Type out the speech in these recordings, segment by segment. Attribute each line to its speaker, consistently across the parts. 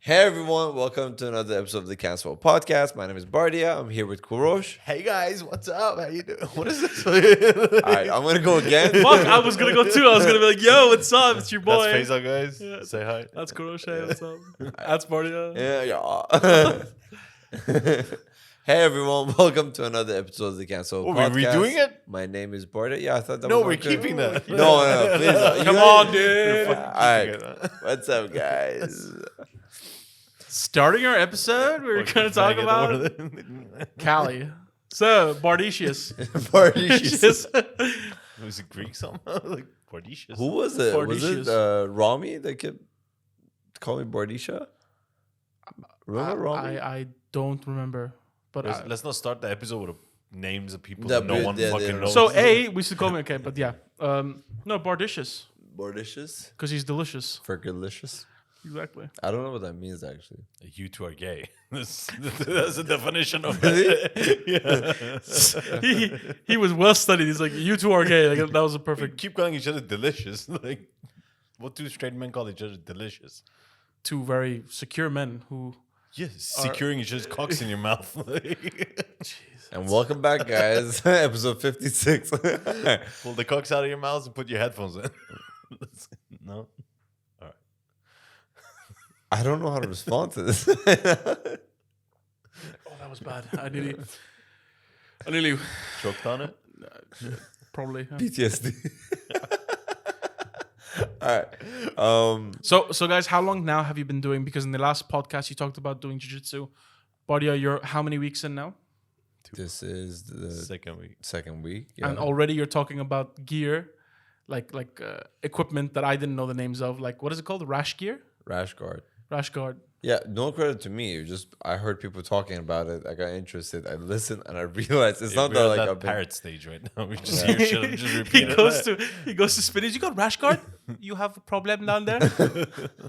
Speaker 1: Hey everyone, welcome to another episode of the Cancellable Podcast. My name is Bardia. I'm here with Kurosh.
Speaker 2: Hey guys, what's up? How you doing? What is this?
Speaker 1: Alright, I'm gonna go again.
Speaker 3: Fuck, I was gonna go too. I was gonna be like, yo, what's up? It's your boy.
Speaker 2: That's Faisal, guys.
Speaker 3: Yeah.
Speaker 2: Say hi.
Speaker 3: That's Kurosh. Hey, what's up? That's Bardia.
Speaker 1: Yeah. Hey everyone, welcome to another episode of the Cancellable
Speaker 2: Oh,
Speaker 1: Podcast.
Speaker 2: we're redoing it?
Speaker 1: My name is Bardia. Yeah, I thought that
Speaker 2: No,
Speaker 1: was
Speaker 2: we're
Speaker 1: okay.
Speaker 2: keeping that.
Speaker 1: No, please.
Speaker 3: Come on, dude.
Speaker 1: Alright, what's up, guys?
Speaker 3: Starting our episode, we're gonna talk about Cali. So, Bardicious.
Speaker 1: Bardicious.
Speaker 2: Was it Greek somehow? Like Bardicious.
Speaker 1: Who was it? Was it
Speaker 3: Bardicious.
Speaker 1: Rami that kept calling me Bardisha? Remember Rami?
Speaker 3: I don't remember. But
Speaker 2: Let's not start the episode with names of people
Speaker 1: That
Speaker 2: that no
Speaker 1: bit-
Speaker 2: one
Speaker 1: yeah,
Speaker 2: fucking
Speaker 1: yeah.
Speaker 2: knows.
Speaker 3: so we should call me okay, but yeah. No, Bardicious.
Speaker 1: Bardicious?
Speaker 3: Because he's delicious.
Speaker 1: Fergalicious?
Speaker 3: Exactly.
Speaker 1: I don't know what that means actually.
Speaker 2: You two are gay. That's the definition of
Speaker 1: Really?
Speaker 2: Yeah.
Speaker 3: He was well studied. He's like, you two are gay. Like, that was a perfect
Speaker 2: Keep calling each other delicious. Like, what do straight men call each other delicious?
Speaker 3: two very secure men who
Speaker 2: Yes, securing each other's cocks in your mouth.
Speaker 1: And welcome back, guys. Episode 56.
Speaker 2: Pull the cocks out of your mouths and put your headphones in. No?
Speaker 1: I don't know how to respond to this.
Speaker 3: Oh, that was bad. I nearly
Speaker 2: Choked on it?
Speaker 3: probably. Yeah.
Speaker 1: PTSD. All right.
Speaker 3: So guys, how long now have you been doing? Because in the last podcast you talked about doing jiu-jitsu. Bardia, you're how many weeks in now?
Speaker 1: This is the
Speaker 2: Second week.
Speaker 1: Yeah.
Speaker 3: And already you're talking about gear, like equipment that I didn't know the names of. Like, what is it called? Rash gear?
Speaker 1: Rash guard.
Speaker 3: Rash guard.
Speaker 1: Yeah, no credit to me. It just I heard people talking about it. I got interested. I listened and I realized it's not
Speaker 2: We're
Speaker 1: that
Speaker 2: at
Speaker 1: like
Speaker 2: that
Speaker 1: I've been,
Speaker 2: parrot stage right now. We just hear shit and just repeat
Speaker 3: he
Speaker 2: it.
Speaker 3: goes to Spinach. You got rash guard? You have a problem down there?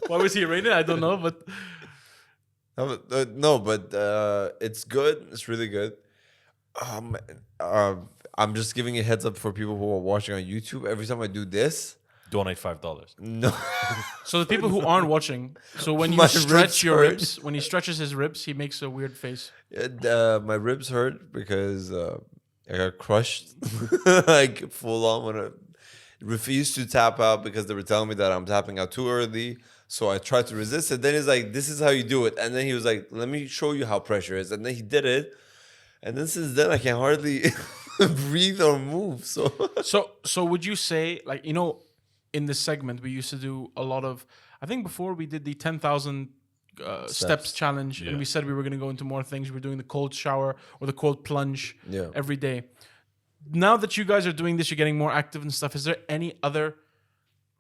Speaker 3: Why was he raining? I don't know, but
Speaker 1: No, but it's good. It's really good. I'm just giving a heads up for people who are watching on YouTube. Every time I do this,
Speaker 2: Donate $5.
Speaker 1: no,
Speaker 3: so the people who aren't watching, so when you
Speaker 1: My
Speaker 3: stretch
Speaker 1: ribs
Speaker 3: your
Speaker 1: hurt.
Speaker 3: ribs, when he stretches his ribs, he makes a weird face.
Speaker 1: my ribs hurt because I got crushed like full on when I refused to tap out because they were telling me that I'm tapping out too early. So I tried to resist it. Then he's like, "This is how you do it." And then he was like, "Let me show you how pressure is." And then he did it. And then since then, I can hardly breathe or move.
Speaker 3: So would you say, like, in this segment we used to do a lot of, I think before we did the 10,000 steps challenge, and we said we were going to go into more things. We were doing the cold shower or the cold plunge every day. Now that you guys are doing this, you're getting more active and stuff. Is there any other,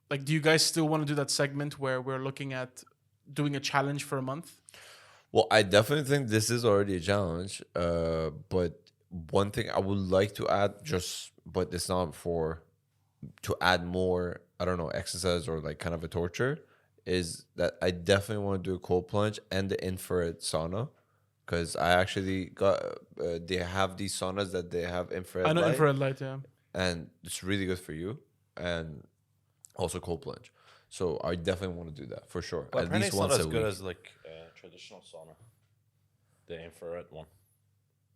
Speaker 3: like, do you guys still want to do that segment where we're looking at doing a challenge for a month?
Speaker 1: Well, I definitely think this is already a challenge. But one thing I would like to add, but it's not to add more, I don't know, exercise or like kind of a torture, is that I definitely want to do a cold plunge and the infrared sauna. Because I actually got, they have these saunas that they have infrared
Speaker 3: I know
Speaker 1: light,
Speaker 3: infrared light, yeah.
Speaker 1: and it's really good for you. And also cold plunge. So I definitely want to do that for sure.
Speaker 2: Well,
Speaker 1: At least once a
Speaker 2: as good
Speaker 1: week.
Speaker 2: as like traditional sauna. The infrared one.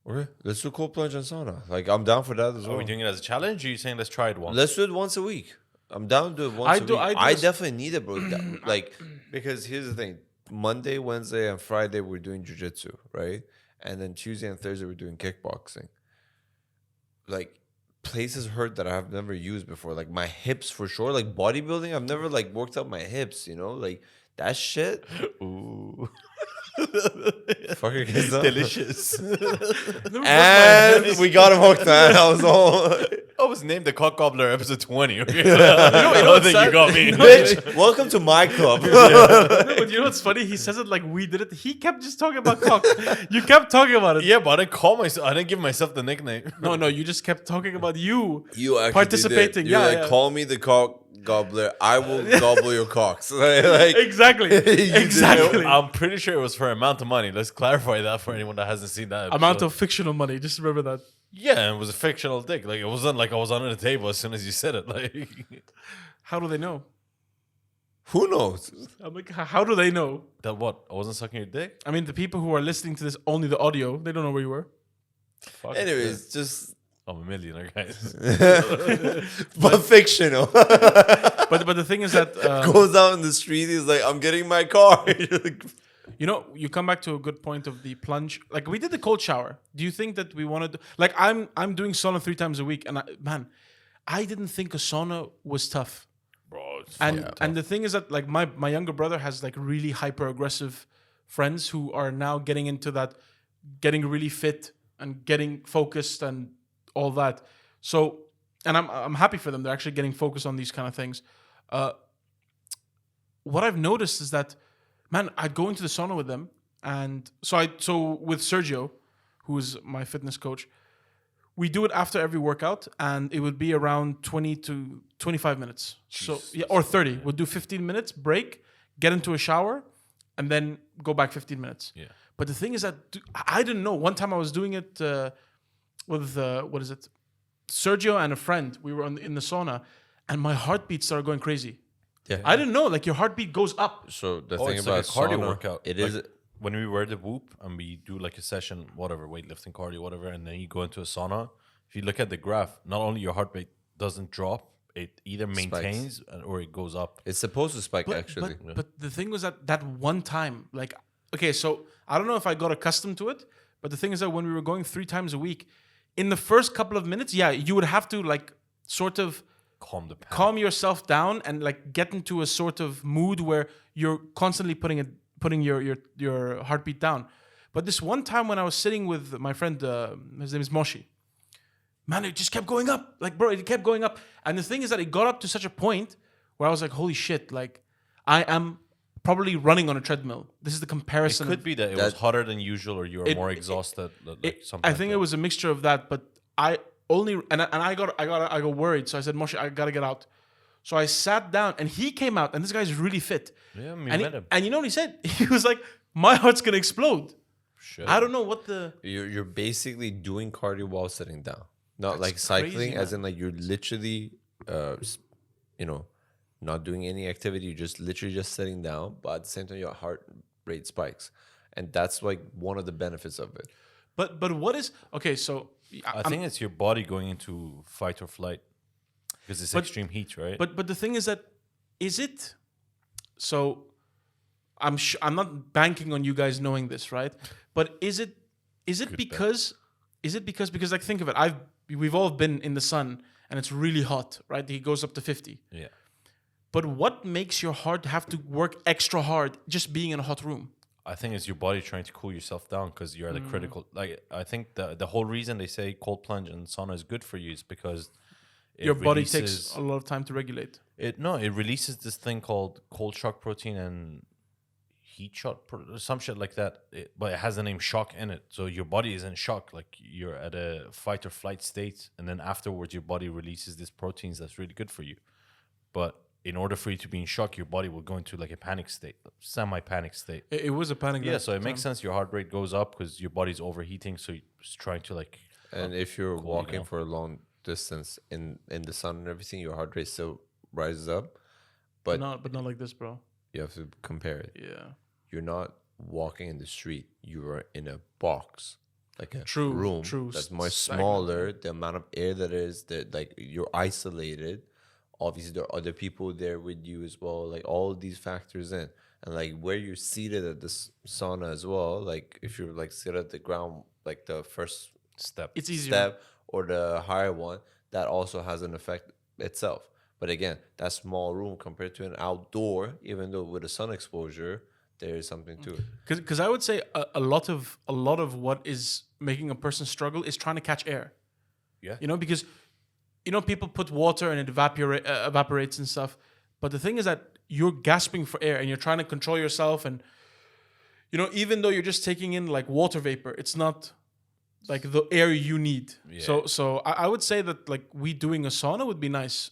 Speaker 1: Okay, let's do cold plunge and sauna. Like I'm down for that as well.
Speaker 2: Are we doing it as a challenge or are you saying let's try it once?
Speaker 1: Let's do it once a week. I'm down to do it once a week. I definitely need it, bro. Like, because here's the thing. Monday, Wednesday, and Friday, we're doing jiu-jitsu, right? And then Tuesday and Thursday, we're doing kickboxing. Like, places hurt that I've never used before. Like, my hips, for sure. Like, bodybuilding, I've never, like, worked out my hips, Like, that shit.
Speaker 2: Ooh.
Speaker 1: Fucker gets up.
Speaker 2: Delicious.
Speaker 1: And we got him hooked, man. That was all.
Speaker 2: I was named the Cock Gobbler episode 20. Okay? I don't think you got me.
Speaker 1: Bitch, welcome to my club.
Speaker 3: No, but you know what's funny? He says it like we did it. He kept just talking about cock. You kept talking about it.
Speaker 2: Yeah, but I didn't call myself. I didn't give myself the nickname.
Speaker 3: No, you just kept talking about you.
Speaker 1: You actually
Speaker 3: participating.
Speaker 1: Did. You're
Speaker 3: Yeah,
Speaker 1: like,
Speaker 3: yeah.
Speaker 1: call me the cock gobbler. I will gobble your cocks. Like,
Speaker 3: Exactly. Exactly.
Speaker 2: I'm pretty sure it was for amount of money. Let's clarify that for anyone that hasn't seen that episode.
Speaker 3: Amount of fictional money. Just remember that.
Speaker 2: Yeah, it was a fictional dick. Like, it wasn't like I was under the table as soon as you said it. Like,
Speaker 3: How do they know?
Speaker 1: Who knows?
Speaker 3: I'm like, how do they know?
Speaker 2: That what? I wasn't sucking your dick?
Speaker 3: I mean, the people who are listening to this only the audio, they don't know where you were.
Speaker 2: Fuck
Speaker 1: Anyways, just
Speaker 2: I'm a millionaire, guys.
Speaker 1: but fictional.
Speaker 3: But the thing is that
Speaker 1: Goes out in the street. He's like, I'm getting my car.
Speaker 3: you know, you come back to a good point of the plunge. Like we did the cold shower. Do you think that we wanted to, like I'm doing sauna 3 times a week, and I didn't think a sauna was tough.
Speaker 2: Bro, it's
Speaker 3: And the thing is that like my younger brother has like really hyper aggressive friends who are now getting into that, getting really fit and getting focused and all that. So, and I'm happy for them. They're actually getting focused on these kind of things. What I've noticed is that, man, I'd go into the sauna with them, and so with Sergio, who is my fitness coach, we do it after every workout, and it would be around 20 to 25 minutes. So yeah, or 30. Yeah. We'll do 15 minutes break, get into a shower, and then go back 15 minutes.
Speaker 2: Yeah.
Speaker 3: But the thing is that I didn't know. One time I was doing it with what is it, Sergio and a friend. We were in the sauna, and my heartbeat started going crazy.
Speaker 1: Yeah.
Speaker 3: I didn't know. Like your heartbeet goes up.
Speaker 1: So the thing
Speaker 2: it's
Speaker 1: about
Speaker 2: like a cardio
Speaker 1: sauna,
Speaker 2: workout.
Speaker 1: it
Speaker 2: Like,
Speaker 1: is.
Speaker 2: when we wear the whoop and we do like a session, whatever, weightlifting, cardio, whatever, and then you go into a sauna. If you look at the graph, not only your heart rate doesn't drop, it either maintains or it goes up.
Speaker 1: It's supposed to spike actually.
Speaker 3: But the thing was that one time, like, okay, so I don't know if I got accustomed to it, but the thing is that when we were going 3 times a week, in the first couple of minutes, yeah, you would have to like sort of calm yourself down and like get into a sort of mood where you're constantly putting your heartbeat down. But this one time when I was sitting with my friend, his name is Moshi, man, it just kept going up. Like, bro, it kept going up. And the thing is that it got up to such a point where I was like, holy shit, like I am probably running on a treadmill. This is the comparison.
Speaker 2: It could be that it was hotter than usual or you were more exhausted.
Speaker 3: I think it was a mixture of that, but I only and I got worried. So I said, Moshe, I gotta get out. So I sat down and he came out, and this guy's really fit.
Speaker 2: Yeah, we
Speaker 3: and
Speaker 2: met him.
Speaker 3: And you know what he said? He was like, my heart's gonna explode.
Speaker 2: Shit.
Speaker 3: I don't know what the
Speaker 1: You're basically doing cardio while sitting down. Not like cycling,
Speaker 3: crazy,
Speaker 1: as in like you're literally, not doing any activity. You're just literally just sitting down, but at the same time your heart rate spikes, and that's like one of the benefits of it.
Speaker 3: But what is okay? So
Speaker 2: I think it's your body going into fight or flight because it's extreme heat, right?
Speaker 3: But the thing is that is it? So I'm not banking on you guys knowing this, right? But is it because like think of it, we've all been in the sun and it's really hot, right? It goes up to 50.
Speaker 2: Yeah.
Speaker 3: But what makes your heart have to work extra hard just being in a hot room?
Speaker 2: I think it's your body trying to cool yourself down because you're at a critical. Like I think the whole reason they say cold plunge and sauna is good for you is because
Speaker 3: your body takes a lot of time to regulate.
Speaker 2: It releases this thing called cold shock protein and heat shock, some shit like that. But it has the name shock in it, so your body is in shock, like you're at a fight or flight state, and then afterwards your body releases these proteins that's really good for you. But in order for you to be in shock, your body will go into like a panic state, semi-panic state.
Speaker 3: It was a panic.
Speaker 2: Yeah, so it makes sense. Your heart rate goes up because your body's overheating, so it's trying to like.
Speaker 1: And if you're walking for a long distance in the sun and everything, your heart rate still rises up. But
Speaker 3: not like this, bro.
Speaker 1: You have to compare it.
Speaker 3: Yeah.
Speaker 1: You're not walking in the street. You are in a box, like a room that's much smaller. The amount of air that is, that like you're isolated. Obviously, there are other people there with you as well. Like all of these factors in, and like where you're seated at this sauna as well. Like if you're like sit at the ground, like the first
Speaker 3: it's easier.
Speaker 1: step or the higher one, that also has an effect itself. But again, that small room compared to an outdoor, even though with a sun exposure, there is something to it.
Speaker 3: Because I would say a lot of what is making a person struggle is trying to catch air.
Speaker 2: Yeah.
Speaker 3: Because people put water and it evaporates and stuff. But the thing is that you're gasping for air and you're trying to control yourself. And, even though you're just taking in like water vapor, it's not like the air you need. Yeah. So I would say that like we doing a sauna would be nice.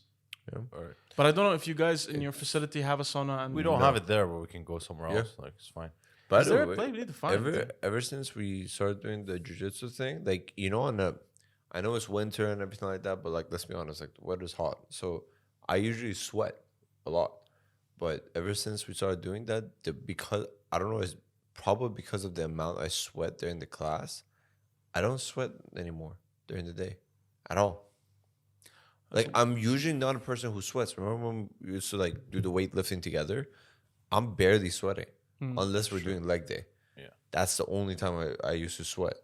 Speaker 1: Yeah.
Speaker 2: All right.
Speaker 3: But I don't know if you guys in your facility have a sauna. And
Speaker 2: we don't have it there, but we can go somewhere else. Like it's fine.
Speaker 1: By
Speaker 3: is
Speaker 1: the
Speaker 3: there
Speaker 1: way,
Speaker 3: a play? We need to find
Speaker 1: ever since we started doing the jiu-jitsu thing, like I know it's winter and everything like that, but like let's be honest, like the weather's hot, so I usually sweat a lot. But ever since we started doing that, because I don't know, it's probably because of the amount I sweat during the class. I don't sweat anymore during the day at all. Like I'm usually not a person who sweats. Remember when we used to like do the weightlifting together? I'm barely sweating unless we're doing leg day.
Speaker 2: Yeah.
Speaker 1: That's the only time I used to sweat.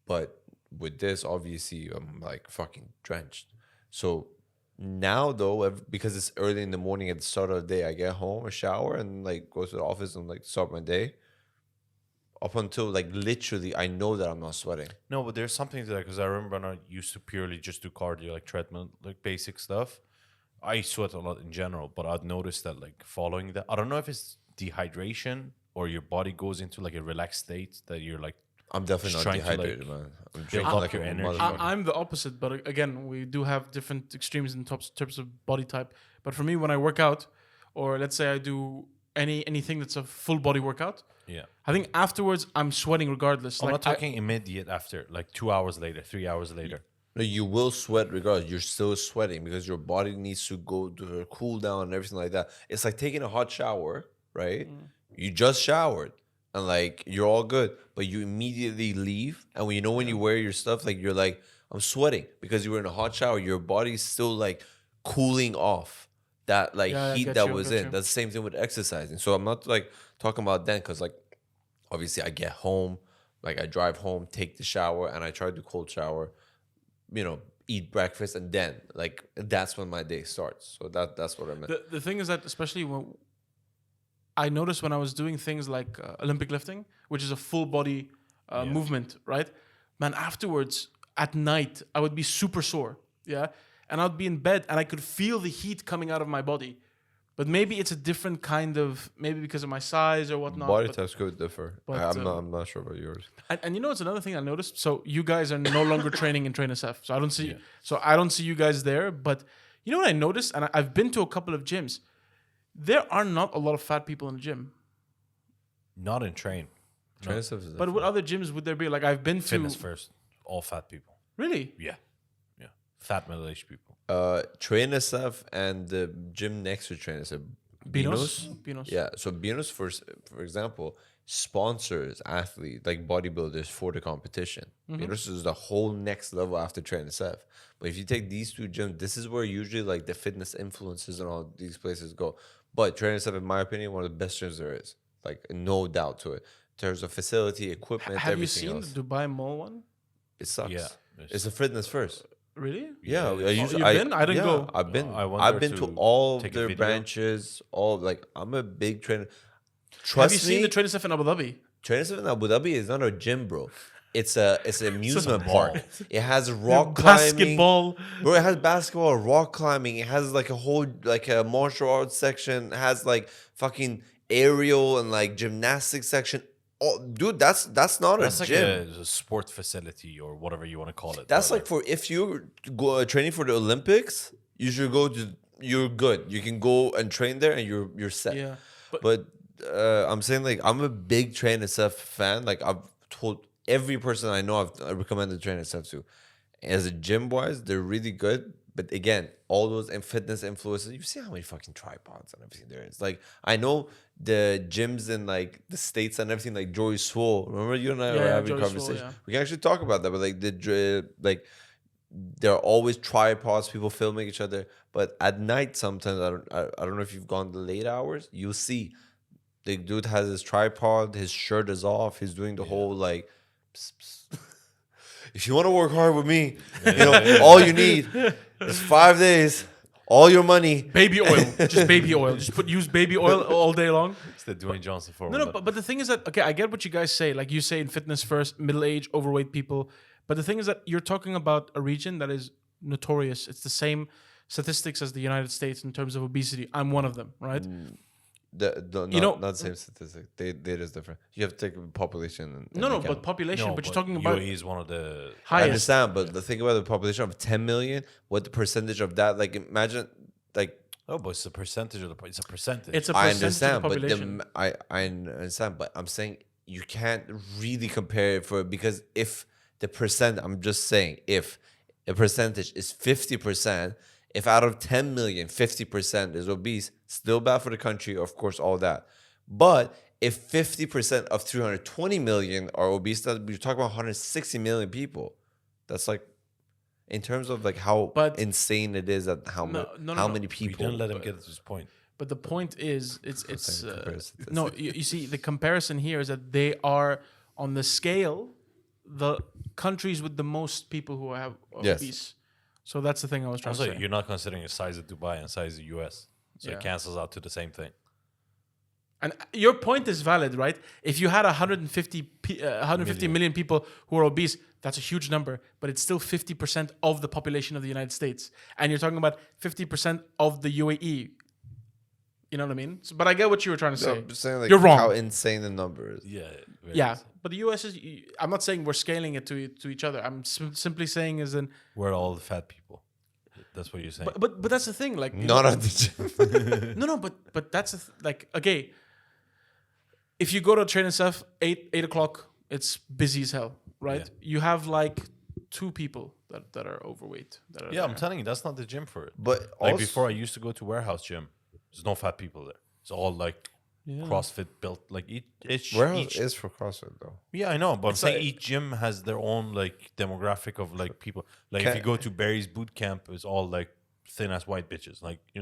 Speaker 1: But with this, obviously, I'm like fucking drenched. So now though, because it's early in the morning at the start of the day, I get home, a shower, and like go to the office and like start my day. Up until like literally, I know that I'm not sweating.
Speaker 2: No, but there's something to that because I remember when I used to purely just do cardio, like treadmill, like basic stuff. I sweat a lot in general, but I'd noticed that like following that, I don't know if it's dehydration or your body goes into like a relaxed state that you're like.
Speaker 1: I'm definitely not
Speaker 2: Trying to,
Speaker 1: dehydrated,
Speaker 2: like,
Speaker 1: man. I'm
Speaker 2: build
Speaker 1: drinking
Speaker 2: up
Speaker 1: like
Speaker 2: your
Speaker 1: a
Speaker 2: energy.
Speaker 1: motherfucker.
Speaker 3: I'm the opposite, but again, we do have different extremes in terms of body type. But for me, when I work out, or let's say I do anything that's a full body workout,
Speaker 2: Yeah.
Speaker 3: I think afterwards I'm sweating regardless.
Speaker 2: I'm
Speaker 3: Like
Speaker 2: not talking immediate after, like 2 hours later, 3 hours later.
Speaker 1: No, you will sweat regardless. You're still sweating because your body needs to go to cool down and everything like that. It's like taking a hot shower, right? You just showered and like you're all good, but you immediately leave. And when you wear your stuff, like you're like, I'm sweating because you were in a hot shower. Your body's still like cooling off that like
Speaker 3: Yeah, I
Speaker 1: heat
Speaker 3: get
Speaker 1: that
Speaker 3: you,
Speaker 1: was
Speaker 3: get
Speaker 1: in.
Speaker 3: you.
Speaker 1: That's the same thing with exercising. So I'm not like talking about then because like obviously I get home, like I drive home, take the shower, and I try to do cold shower. Eat breakfast, and then like that's when my day starts. So that's what I meant.
Speaker 3: the thing is that especially when I noticed when I was doing things like Olympic lifting, which is a full body movement, right? Man, afterwards at night I would be super sore, yeah, and I'd be in bed and I could feel the heat coming out of my body. But maybe it's a different kind of, maybe because of my size or whatnot.
Speaker 1: Body
Speaker 3: but,
Speaker 1: types could differ.
Speaker 3: but,
Speaker 1: I'm not sure about yours.
Speaker 3: and you know, it's another thing I noticed. So you guys are no longer training in Train SF. So I don't see you guys there. But you know what I noticed, and I've been to a couple of gyms. There are not a lot of fat people in the gym.
Speaker 2: Not in train.
Speaker 1: Train stuff is
Speaker 3: But
Speaker 1: different.
Speaker 3: what other gyms would there be? Like I've been to
Speaker 2: Fitness first. All fat people.
Speaker 3: Really?
Speaker 2: Yeah. Yeah. Fat middle-aged people.
Speaker 1: Train SF and the gym next to Train SF.
Speaker 3: Binos.
Speaker 1: Yeah, so Binos, for example, sponsors athletes like bodybuilders for the competition. Binos is the whole next level after Train SF. But if you take these two gyms, this is where usually like the fitness influencers and all these places go. But Train SF, in my opinion, one of the best gyms there is. Like no doubt to it. In terms of facility, equipment,
Speaker 3: Have you
Speaker 1: everything
Speaker 3: seen
Speaker 1: else.
Speaker 3: the Dubai Mall one?
Speaker 1: It sucks.
Speaker 2: Yeah.
Speaker 1: It's a fitness first.
Speaker 3: Really?
Speaker 1: Yeah,
Speaker 2: Yeah.
Speaker 1: you've
Speaker 3: been? I didn't go.
Speaker 1: I've been.
Speaker 2: I went
Speaker 1: I've
Speaker 2: there
Speaker 1: been to
Speaker 2: to
Speaker 1: all of
Speaker 2: take a
Speaker 1: their
Speaker 2: video.
Speaker 1: branches. All like I'm a big trainer.
Speaker 3: Have
Speaker 1: Trust
Speaker 3: you seen
Speaker 1: me,
Speaker 3: the Train SF in Abu Dhabi?
Speaker 1: Trainer Stuff in Abu Dhabi is not a gym, bro. It's an amusement
Speaker 2: mall.
Speaker 1: park. It has rock climbing,
Speaker 3: Basketball.
Speaker 1: bro. It has basketball, rock climbing. It has like a whole like a martial arts section. It has like fucking aerial and like gymnastics section. Oh, dude, that's not
Speaker 2: That's
Speaker 1: a
Speaker 2: like
Speaker 1: gym.
Speaker 2: a sport facility or whatever you want to call it.
Speaker 1: That's
Speaker 2: brother.
Speaker 1: like for if you go training for the Olympics, you should go to. You're good. You can go and train there, and you're set.
Speaker 3: Yeah.
Speaker 1: But I'm saying like I'm a big Train SF fan. Like I've told every person I know I recommended Train SF to. As a gym wise, they're really good. But again, all those fitness influencers, you see how many fucking tripods and everything there is. Like I know the gyms in like the States and everything, like Joey Swole. Remember you and I were having a
Speaker 3: Joey Swole,
Speaker 1: conversation.
Speaker 3: yeah.
Speaker 1: We can actually talk about that. But like there are always tripods, people filming each other. But at night, sometimes I don't know if you've gone the late hours. You'll see the dude has his tripod, his shirt is off, he's doing the whole like. Psst, psst. If you want to work hard with me, all you need is 5 days, all your money.
Speaker 3: Baby oil. Just baby oil. Just use baby oil all day long.
Speaker 2: It's the Dwayne Johnson
Speaker 3: No,
Speaker 2: formula.
Speaker 3: but the thing is that, okay, I get what you guys say. Like you say in fitness first, middle-aged, overweight people. But the thing is that you're talking about a region that is notorious. It's the same statistics as the United States in terms of obesity. I'm one of them, right?
Speaker 1: Not the same statistic. They is different. You have to take population. And
Speaker 3: No,
Speaker 1: account.
Speaker 3: but population. but you're talking about
Speaker 2: UAE is one of the
Speaker 1: I
Speaker 3: highest.
Speaker 1: understand, but the thing about the population of 10 million, what the percentage of that? Like imagine, like
Speaker 2: Oh, but it's a percentage of the. It's a percentage.
Speaker 3: It's a
Speaker 1: I
Speaker 3: percentage
Speaker 1: understand,
Speaker 3: of the
Speaker 1: but
Speaker 3: population.
Speaker 1: I understand, but I'm saying you can't really compare it because if the percent, I'm just saying if a percentage is 50%, If out of 10 million, 50% is obese, still bad for the country, of course, all that. But if 50% of 320 million are obese, that we're talking about 160 million people. That's like, in terms of like how insane it is at how many
Speaker 2: We
Speaker 1: people.
Speaker 2: didn't let him get to this point.
Speaker 3: But the point is, it's
Speaker 1: comparison.
Speaker 3: no. You see, the comparison here is that they are on the scale, the countries with the most people who have obese. So that's the thing I was trying to say.
Speaker 2: You're not considering the size of Dubai and size of US, so it cancels out to the same thing.
Speaker 3: And your point is valid, right? If you had 150 million people who are obese, that's a huge number, but it's still 50% of the population of the United States. And you're talking about 50% of the UAE. You know what I mean? So, but I get what you were trying to say.
Speaker 1: I'm just saying, like,
Speaker 3: you're wrong.
Speaker 1: how insane the number is.
Speaker 2: Yeah.
Speaker 3: But the US is. I'm not saying we're scaling it to each other. I'm simply saying is in.
Speaker 2: We're all the fat people. That's what you're saying.
Speaker 3: But that's the thing. Like
Speaker 1: not at the gym.
Speaker 3: no. But that's like okay. If you go to train and stuff, 8 o'clock, it's busy as hell, right?
Speaker 2: Yeah.
Speaker 3: You have like 2 people that are overweight.
Speaker 2: I'm telling you, that's not the gym for it.
Speaker 1: But
Speaker 2: like
Speaker 1: also,
Speaker 2: before, I used to go to warehouse gym. There's no fat people there. It's all like CrossFit built. Like each
Speaker 1: warehouse is for CrossFit though.
Speaker 2: Yeah, I know, but I'm saying
Speaker 3: like,
Speaker 2: each gym has their own like demographic of like people. Like if you go to Barry's boot camp, it's all like thin ass white bitches. Like
Speaker 3: it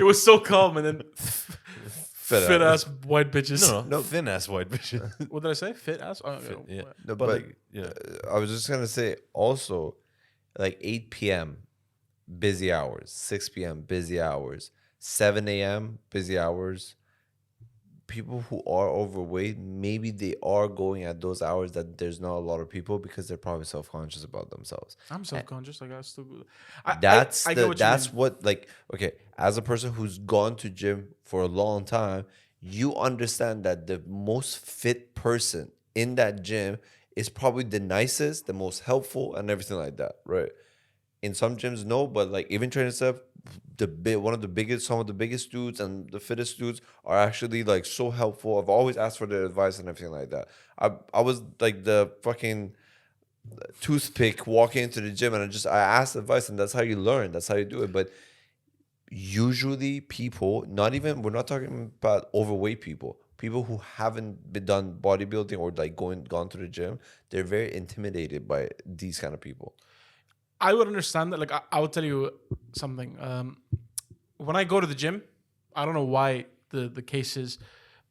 Speaker 3: was so calm, and then fit ass white bitches.
Speaker 2: No, thin ass white bitches.
Speaker 3: What did I say? Fit ass. Oh,
Speaker 2: yeah.
Speaker 1: No,
Speaker 2: but
Speaker 1: like, I was just gonna say also, like 8 p.m. busy hours, 6 p.m. busy hours, 7 a.m. busy hours. People who are overweight, maybe they are going at those hours that there's not a lot of people because they're probably self-conscious about themselves.
Speaker 3: I'm self-conscious. Like I still.
Speaker 1: That's what like okay. As a person who's gone to gym for a long time, you understand that the most fit person in that gym is probably the nicest, the most helpful, and everything like that, right? In some gyms, no, but like even training stuff, some of the biggest dudes and the fittest dudes are actually like so helpful. I've always asked for their advice and everything like that. I was like the fucking toothpick walking into the gym, and I asked advice, and that's how you learn. That's how you do it. But usually people, we're not talking about overweight people. People who haven't been done bodybuilding or like gone to the gym, they're very intimidated by these kind of people.
Speaker 3: I would understand that. Like, I would tell you something. When I go to the gym, I don't know why the case is,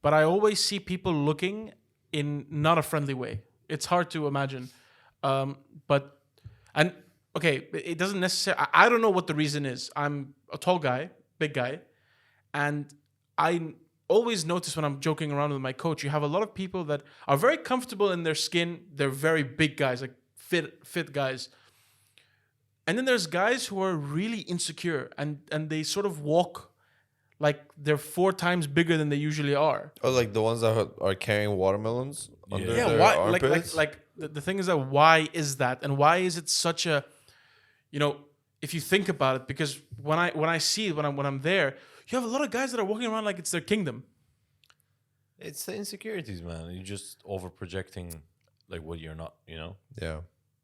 Speaker 3: but I always see people looking in not a friendly way. It's hard to imagine. It doesn't necessarily. I don't know what the reason is. I'm a tall guy, big guy, and I always notice when I'm joking around with my coach, you have a lot of people that are very comfortable in their skin. They're very big guys, like fit guys. And then there's guys who are really insecure and they sort of walk like they're 4 times bigger than they usually are.
Speaker 1: Oh, like the ones that are carrying watermelons under their
Speaker 3: why?
Speaker 1: armpits?
Speaker 3: Like the thing is that why is that, and why is it such a, if you think about it, because when I'm there, you have a lot of guys that are walking around like it's their kingdom.
Speaker 2: It's the insecurities, man. You're just over projecting like what you're not.
Speaker 1: Yeah.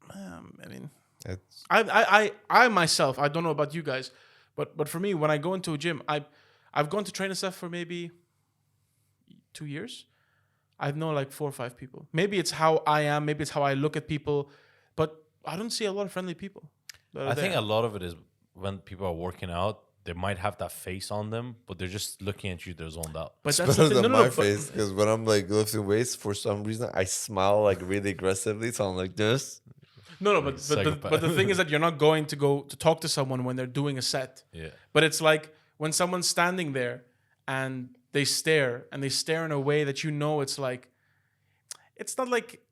Speaker 3: I mean.
Speaker 1: It's
Speaker 3: I myself, I don't know about you guys, but for me, when I go into a gym, I've gone to train and stuff for maybe 2 years. I know like 4 or 5 people. Maybe it's how I am, maybe it's how I look at people, but I don't see a lot of friendly people.
Speaker 2: I think a lot of it is when people are working out, they might have that face on them, but they're just looking at you, they're zoned out.
Speaker 1: But that's better than my face, because when I'm like lifting weights, for some reason I smile like really aggressively, so I'm like this.
Speaker 3: No, but the thing is that you're not going to go to talk to someone when they're doing a set.
Speaker 2: Yeah.
Speaker 3: But it's like when someone's standing there and they stare in a way that it's like, it's not like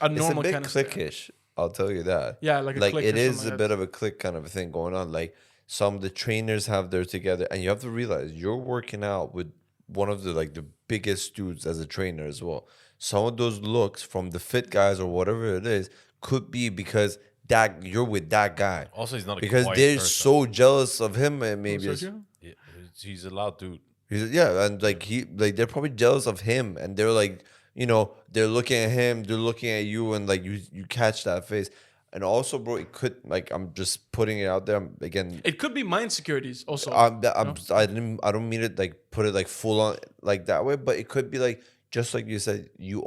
Speaker 3: a normal kind of
Speaker 1: It's a bit cliquish, I'll tell you that.
Speaker 3: Yeah, like a click.
Speaker 1: It is a bit of a click kind of a thing going on. Like some of the trainers have their together, and you have to realize you're working out with one of the biggest dudes as a trainer as well. Some of those looks from the fit guys or whatever it is could be because that you're with that guy.
Speaker 2: Also, he's not a
Speaker 1: because
Speaker 2: quiet
Speaker 1: they're
Speaker 2: person.
Speaker 1: so jealous of him, and maybe
Speaker 2: he's a loud dude.
Speaker 1: And they're probably jealous of him, and they're like, they're looking at him, they're looking at you, and like you catch that face. And also, bro, it could like I'm just putting it out there again.
Speaker 3: It could be my insecurities also.
Speaker 1: I don't mean it like put it like full on like that way, but it could be like just like you said, you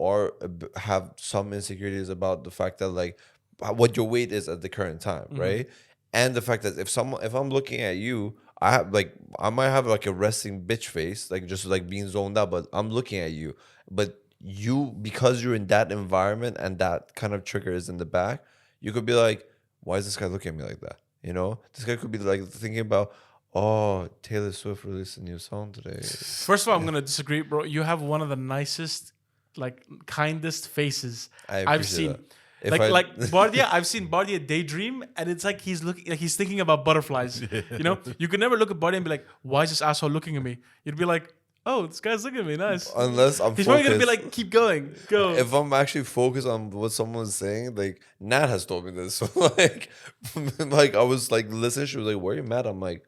Speaker 1: have some insecurities about the fact that like what your weight is at the current time, right? And the fact that if I'm looking at you, I might have like a resting bitch face, like just like being zoned out, but I'm looking at you, but you because you're in that environment and that kind of trigger is in the back. You could be like, why is this guy looking at me like that? You know, this guy could be like thinking about, oh, Taylor Swift released a new song today.
Speaker 3: First of all, I'm gonna disagree, bro. You have one of the nicest, like kindest faces I've seen. Like Bardia, I've seen Bardia daydream, and it's like he's looking, like he's thinking about butterflies. You know, you could never look at Bardia and be like, why is this asshole looking at me? You'd be like, oh, this guy's looking at me, nice.
Speaker 1: Unless I'm
Speaker 3: He's
Speaker 1: focused.
Speaker 3: probably gonna be like, keep going, go.
Speaker 1: If I'm actually focused on what someone's saying, like Nat has told me this. So like I was like listening. She was like, "Where are you mad?" I'm like,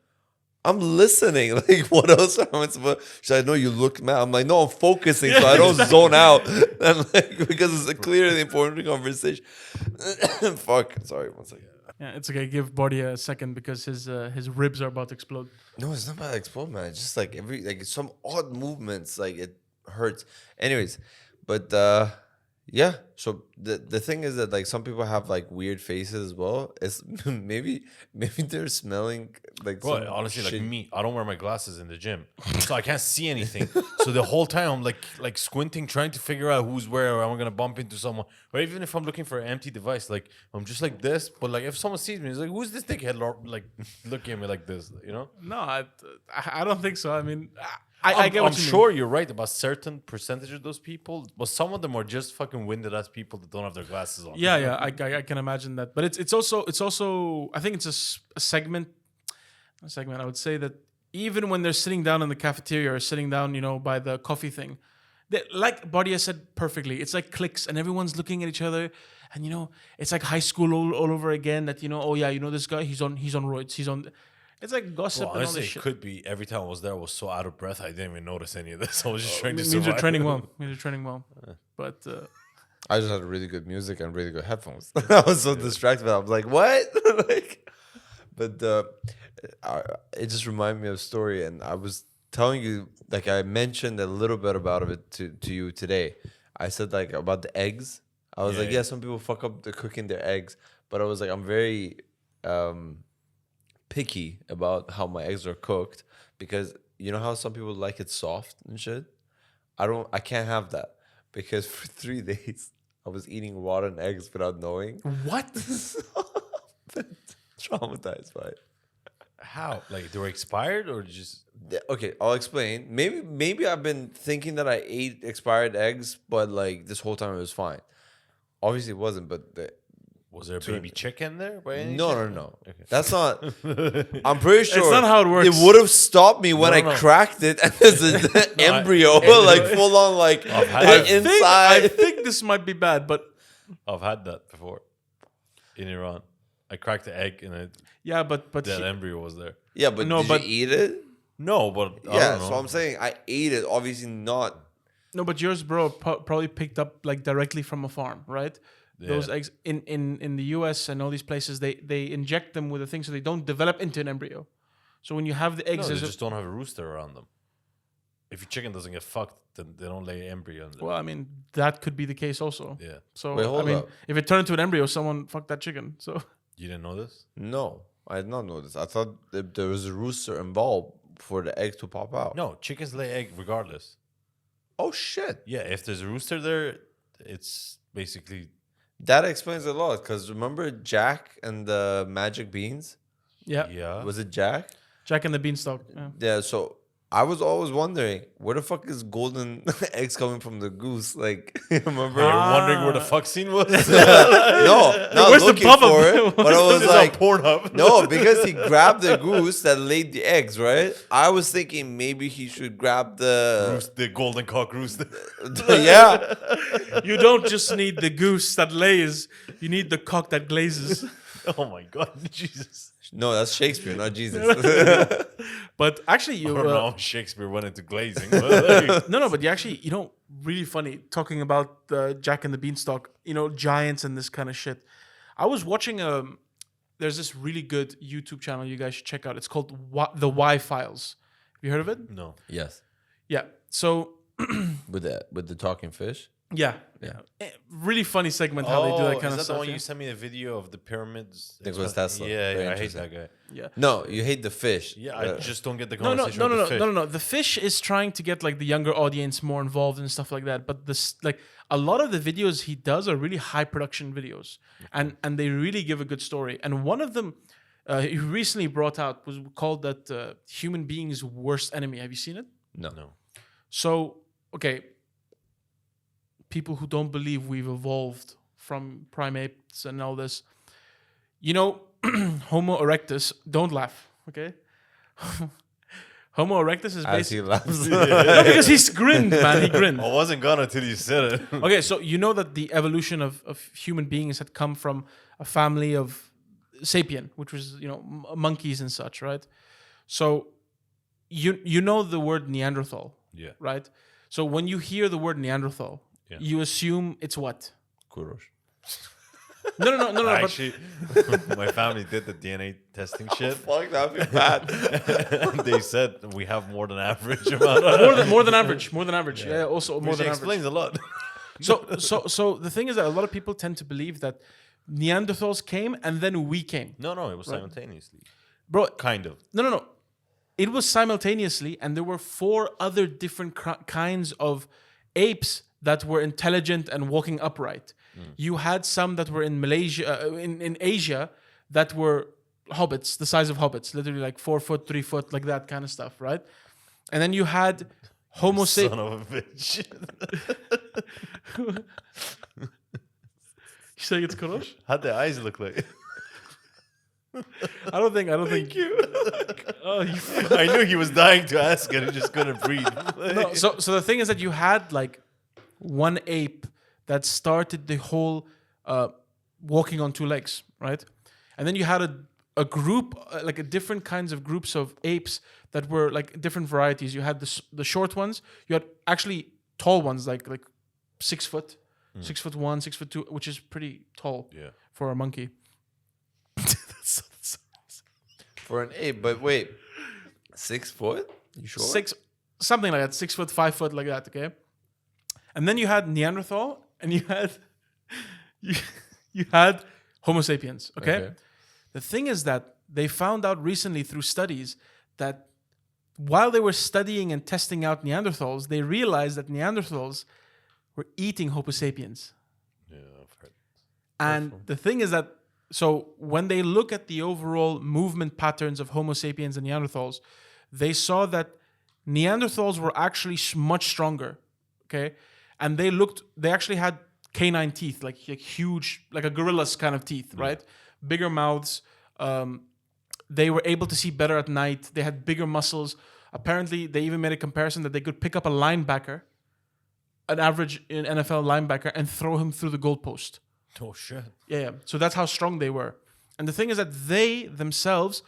Speaker 1: "I'm listening." Like, what else am I supposed? She's like, "No, you look mad." I'm like, "No, I'm focusing, so I don't zone out." And like because it's a clearly important conversation. Fuck. Sorry, one second.
Speaker 3: Yeah, it's okay. Give Bardia a second because his ribs are about to explode.
Speaker 1: No, it's not about to explode, man. It's just like some odd movements, like it hurts. Anyways, but yeah. So the thing is that like some people have like weird faces as well. It's maybe they're smelling like.
Speaker 2: Bro,
Speaker 1: some
Speaker 2: honestly,
Speaker 1: shit.
Speaker 2: like me, I don't wear my glasses in the gym, so I can't see anything. So the whole time I'm like squinting, trying to figure out who's where, or I'm gonna bump into someone. Or even if I'm looking for an empty device, like I'm just like this. But like if someone sees me, it's like, who's this dickhead like looking at me like this? You know?
Speaker 3: No, I don't think so. I mean, I get what
Speaker 2: I'm
Speaker 3: you
Speaker 2: sure you're right about certain percentage of those people, but some of them are just fucking winded ass people that don't have their glasses on.
Speaker 3: Yeah, I can imagine that. But it's also I think it's a segment. I would say that even when they're sitting down in the cafeteria or sitting down, you know, by the coffee thing, like Bardia said perfectly, it's like cliques and everyone's looking at each other, and you know, it's like high school all over again. That you know, oh yeah, you know this guy, he's on roids, he's on. It's like gossip
Speaker 2: Well,
Speaker 3: and all
Speaker 2: honestly,
Speaker 3: this
Speaker 2: it
Speaker 3: shit.
Speaker 2: could be every time I was there, I was so out of breath, I didn't even notice any of this. I was just trying to
Speaker 3: Means
Speaker 2: survive.
Speaker 3: you're training well. But
Speaker 1: I just had really good music and really good headphones. I was so distracted. I was like, what? Like, but it just reminded me of a story. And I was telling you, like I mentioned a little bit about it to you today. I said like about the eggs. I was like, some people fuck up the cooking their eggs. But I was like, I'm very picky about how my eggs are cooked. Because you know how some people like it soft and shit? I can't have that. Because for 3 days, I was eating rotten eggs without knowing.
Speaker 3: what?
Speaker 1: Traumatized by it.
Speaker 2: How? Like they were expired or just?
Speaker 1: Yeah, okay, I'll explain. Maybe I've been thinking that I ate expired eggs, but like this whole time it was fine. Obviously it wasn't, but
Speaker 2: Was there a baby chicken there? By any
Speaker 1: no.
Speaker 2: chance? Okay.
Speaker 1: That's not. I'm pretty sure
Speaker 3: It's not how it works.
Speaker 1: It would have stopped me when I cracked it, and there's an embryo, like full on, like inside.
Speaker 3: I think this might be bad, but
Speaker 2: I've had that before in Iran. I cracked the egg and
Speaker 3: yeah, but
Speaker 2: that embryo was there.
Speaker 1: Yeah, but
Speaker 3: No,
Speaker 1: did
Speaker 3: but-
Speaker 1: you eat it?
Speaker 2: No, but I
Speaker 1: Yeah,
Speaker 2: don't know.
Speaker 1: so I'm saying I ate it. Obviously not.
Speaker 3: no, but yours, bro, probably picked up like directly from a farm, right?
Speaker 2: Yeah.
Speaker 3: Those eggs in the US and all these places, they inject them with a thing so they don't develop into an embryo. So when you have the
Speaker 2: No,
Speaker 3: eggs,
Speaker 2: they
Speaker 3: there's
Speaker 2: just don't have a rooster around them. If your chicken doesn't get fucked, then they don't lay embryo. In them.
Speaker 3: well, I mean that could be the case also.
Speaker 2: Yeah,
Speaker 3: So
Speaker 1: Wait,
Speaker 3: I
Speaker 1: hold
Speaker 3: mean,
Speaker 1: up.
Speaker 3: if it turned into an embryo, someone fucked that chicken. So
Speaker 2: you didn't know this?
Speaker 1: No, I did not know this. I thought that there was a rooster involved for the egg to pop out.
Speaker 2: No, chickens lay egg regardless.
Speaker 1: Oh shit.
Speaker 2: Yeah, if there's a rooster there, it's basically
Speaker 1: That explains a lot. Because remember Jack and the magic beans?
Speaker 2: yeah.
Speaker 1: Was it Jack?
Speaker 3: Jack and the Beanstalk. Yeah.
Speaker 1: Yeah. So I was always wondering where the fuck is golden eggs coming from the goose? Like, remember?
Speaker 2: You're wondering where the fuck scene was?
Speaker 1: No, not
Speaker 3: Where's the
Speaker 1: looking
Speaker 3: pop-up?
Speaker 1: for it. But I was
Speaker 2: It's
Speaker 1: like,
Speaker 2: on Pornhub.
Speaker 1: no, because he grabbed the goose that laid the eggs, right? I was thinking maybe he should grab the
Speaker 2: The golden cock rooster.
Speaker 1: yeah.
Speaker 3: You don't just need the goose that lays; you need the cock that glazes.
Speaker 2: Oh my god, Jesus!
Speaker 1: No, that's Shakespeare, not Jesus.
Speaker 3: But actually,
Speaker 2: I
Speaker 3: you
Speaker 2: don't know how Shakespeare went into glazing. But like,
Speaker 3: no, but you actually, you know, really funny talking about Jack and the Beanstalk. You know, giants and this kind of shit. I was watching there's this really good YouTube channel you guys should check out. It's called The Y Files. Have you heard of it?
Speaker 2: No.
Speaker 1: Yes.
Speaker 3: Yeah. So
Speaker 1: With the talking fish.
Speaker 3: yeah. Really funny segment how they do that kind of
Speaker 2: is that
Speaker 3: stuff.
Speaker 2: the one
Speaker 3: yeah.
Speaker 2: you sent me a video of the pyramids?
Speaker 1: Nicholas Tesla.
Speaker 2: Yeah,
Speaker 1: Very
Speaker 2: I hate
Speaker 1: interesting.
Speaker 2: that guy.
Speaker 3: Yeah.
Speaker 1: No, you hate the fish.
Speaker 2: Yeah, I just don't get the
Speaker 3: No,
Speaker 2: conversation with the fish.
Speaker 3: no. The fish is trying to get like the younger audience more involved and stuff like that. But this, like, a lot of the videos he does are really high production videos, and they really give a good story. And one of them he recently brought out was called that human being's worst enemy. Have you seen it?
Speaker 1: No.
Speaker 3: So, okay, people who don't believe we've evolved from primates and all this, you know, Homo erectus, don't laugh, okay? Homo erectus is
Speaker 1: As he
Speaker 3: basically...
Speaker 1: laughs.
Speaker 3: No, because he's grinned, man, he grinned.
Speaker 2: I wasn't gonna till you said it.
Speaker 3: Okay, so you know that the evolution of human beings had come from a family of sapien, which was, you know, monkeys and such, right? So you know the word Neanderthal,
Speaker 2: Yeah.
Speaker 3: right? So when you hear the word Neanderthal,
Speaker 2: Yeah.
Speaker 3: you assume it's what?
Speaker 1: Kurosh.
Speaker 3: No. But
Speaker 2: Actually, my family did the DNA testing shit.
Speaker 1: Fuck, that'd be bad.
Speaker 2: They said we have more than average amount of
Speaker 3: more than average. Yeah, also more
Speaker 2: which
Speaker 3: than
Speaker 2: explains
Speaker 3: average.
Speaker 2: a lot.
Speaker 3: So the thing is that a lot of people tend to believe that Neanderthals came and then we came.
Speaker 2: No, it was simultaneously.
Speaker 3: Bro,
Speaker 2: Kind of.
Speaker 3: No. It was simultaneously, and there were 4 other different kinds of apes that were intelligent and walking upright. You had some that were in Malaysia, in Asia, that were hobbits, the size of hobbits, literally like 4 foot, 3 foot, like that kind of stuff, right? And then you had Homo
Speaker 2: Son
Speaker 3: sapiens.
Speaker 2: of a bitch.
Speaker 3: You saying it's Korosh?
Speaker 2: How'd the eyes look like?
Speaker 3: I don't think. Thank you. Oh, you.
Speaker 2: I knew he was dying to ask and he just couldn't breathe.
Speaker 3: No, so the thing is that you had like one ape that started the whole walking on 2 legs, right? And then you had a group, like a different kinds of groups of apes that were like different varieties. You had the short ones. You had actually tall ones, like 6 foot, 6'1", 6'2", which is pretty tall for a monkey.
Speaker 1: For an ape, but wait, 6 foot? You sure?
Speaker 3: 6, something like that, 6 foot, 5 foot, like that. Okay, and then you had Neanderthal, and you had you had Homo sapiens. Okay? The thing is that they found out recently through studies that while they were studying and testing out Neanderthals, they realized that Neanderthals were eating Homo sapiens.
Speaker 2: Yeah, I've heard.
Speaker 3: And the thing is that, so when they look at the overall movement patterns of Homo sapiens and Neanderthals, they saw that Neanderthals were actually much stronger, okay? And they actually had canine teeth, like huge, like a gorilla's kind of teeth, right? Bigger mouths. They were able to see better at night. They had bigger muscles. Apparently, they even made a comparison that they could pick up a linebacker, an average NFL linebacker, and throw him through the goalpost.
Speaker 2: Oh, shit.
Speaker 3: Yeah. So that's how strong they were. And the thing is that they themselves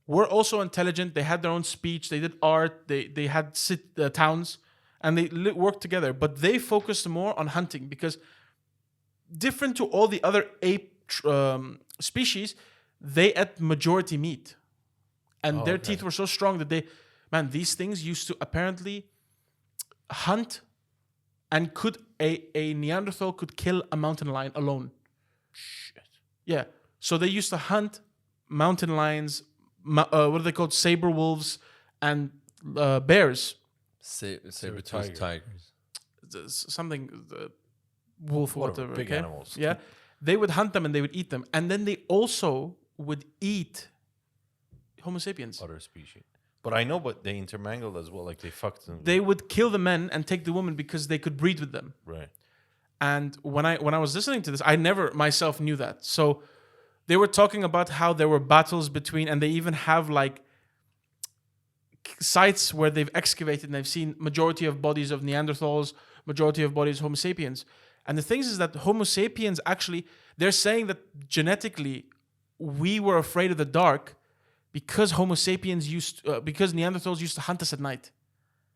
Speaker 3: were also intelligent. They had their own speech. They did art. They had towns, and they worked together. But they focused more on hunting because, different to all the other ape species, they ate majority meat, and their teeth were so strong that these things used to apparently hunt, and a Neanderthal could kill a mountain lion alone.
Speaker 2: Shit.
Speaker 3: Yeah. So they used to hunt mountain lions, what are they called? Saber wolves and bears.
Speaker 1: Saber-toothed tigers.
Speaker 3: Something, wolf, whatever.
Speaker 2: Big
Speaker 3: okay?
Speaker 2: animals.
Speaker 3: Yeah. They would hunt them and they would eat them. And then they also would eat Homo sapiens.
Speaker 2: Other species. But I know, but they intermingled as well. Like they fucked them.
Speaker 3: They would kill the men and take the women because they could breed with them.
Speaker 2: Right.
Speaker 3: And when I was listening to this, I never myself knew that. So they were talking about how there were battles between, and they even have like sites where they've excavated and they've seen majority of bodies of Neanderthals, majority of bodies of Homo sapiens. And the thing is that Homo sapiens actually, they're saying that genetically we were afraid of the dark because Homo sapiens because Neanderthals used to hunt us at night.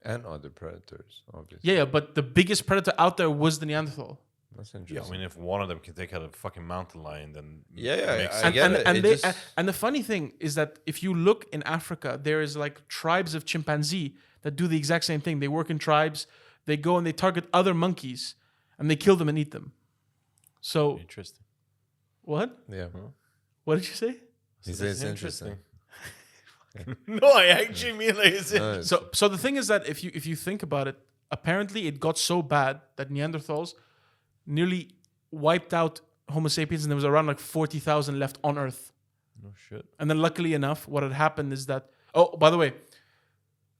Speaker 1: And other predators, obviously.
Speaker 3: Yeah, but the biggest predator out there was the Neanderthal.
Speaker 1: That's
Speaker 2: Yeah,
Speaker 1: interesting.
Speaker 2: I mean, if one of them can take out a fucking mountain lion, then
Speaker 1: Yeah,
Speaker 2: makes
Speaker 1: I
Speaker 2: sense.
Speaker 1: get it.
Speaker 3: and
Speaker 1: It
Speaker 3: they,
Speaker 1: just-
Speaker 3: and the funny thing is that if you look in Africa, there is like tribes of chimpanzee that do the exact same thing. They work in tribes. They go and they target other monkeys, and they kill them and eat them. So
Speaker 2: Interesting.
Speaker 3: what?
Speaker 1: yeah.
Speaker 3: What did you say?
Speaker 1: He
Speaker 2: So
Speaker 1: says
Speaker 2: this
Speaker 1: it's
Speaker 2: is
Speaker 1: interesting.
Speaker 2: No, I actually mean like it's
Speaker 1: No,
Speaker 3: So the thing is that if you think about it, apparently it got so bad that Neanderthals nearly wiped out Homo sapiens, and there was around like 40,000 left on Earth.
Speaker 2: no shit.
Speaker 3: And then luckily enough, what had happened is that, oh, by the way,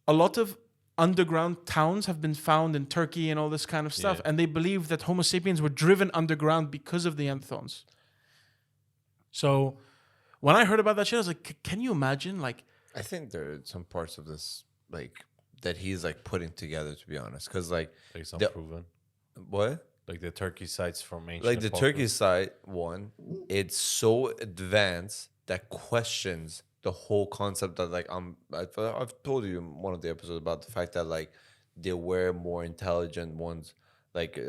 Speaker 3: a lot of underground towns have been found in Turkey and all this kind of stuff.
Speaker 2: Yeah.
Speaker 3: And they believe that Homo sapiens were driven underground because of the Neanderthals. So when I heard about that shit, I was like, can you imagine? Like,
Speaker 1: I think there are some parts of this like that he's like putting together, to be honest, because like
Speaker 2: Like it's
Speaker 1: The-
Speaker 2: unproven.
Speaker 1: what
Speaker 2: Like the Turkey sites from ancient.
Speaker 1: like the
Speaker 2: apocalypse.
Speaker 1: Turkey side one, it's so advanced that questions the whole concept that like I've told you in one of the episodes about the fact that like there were more intelligent ones like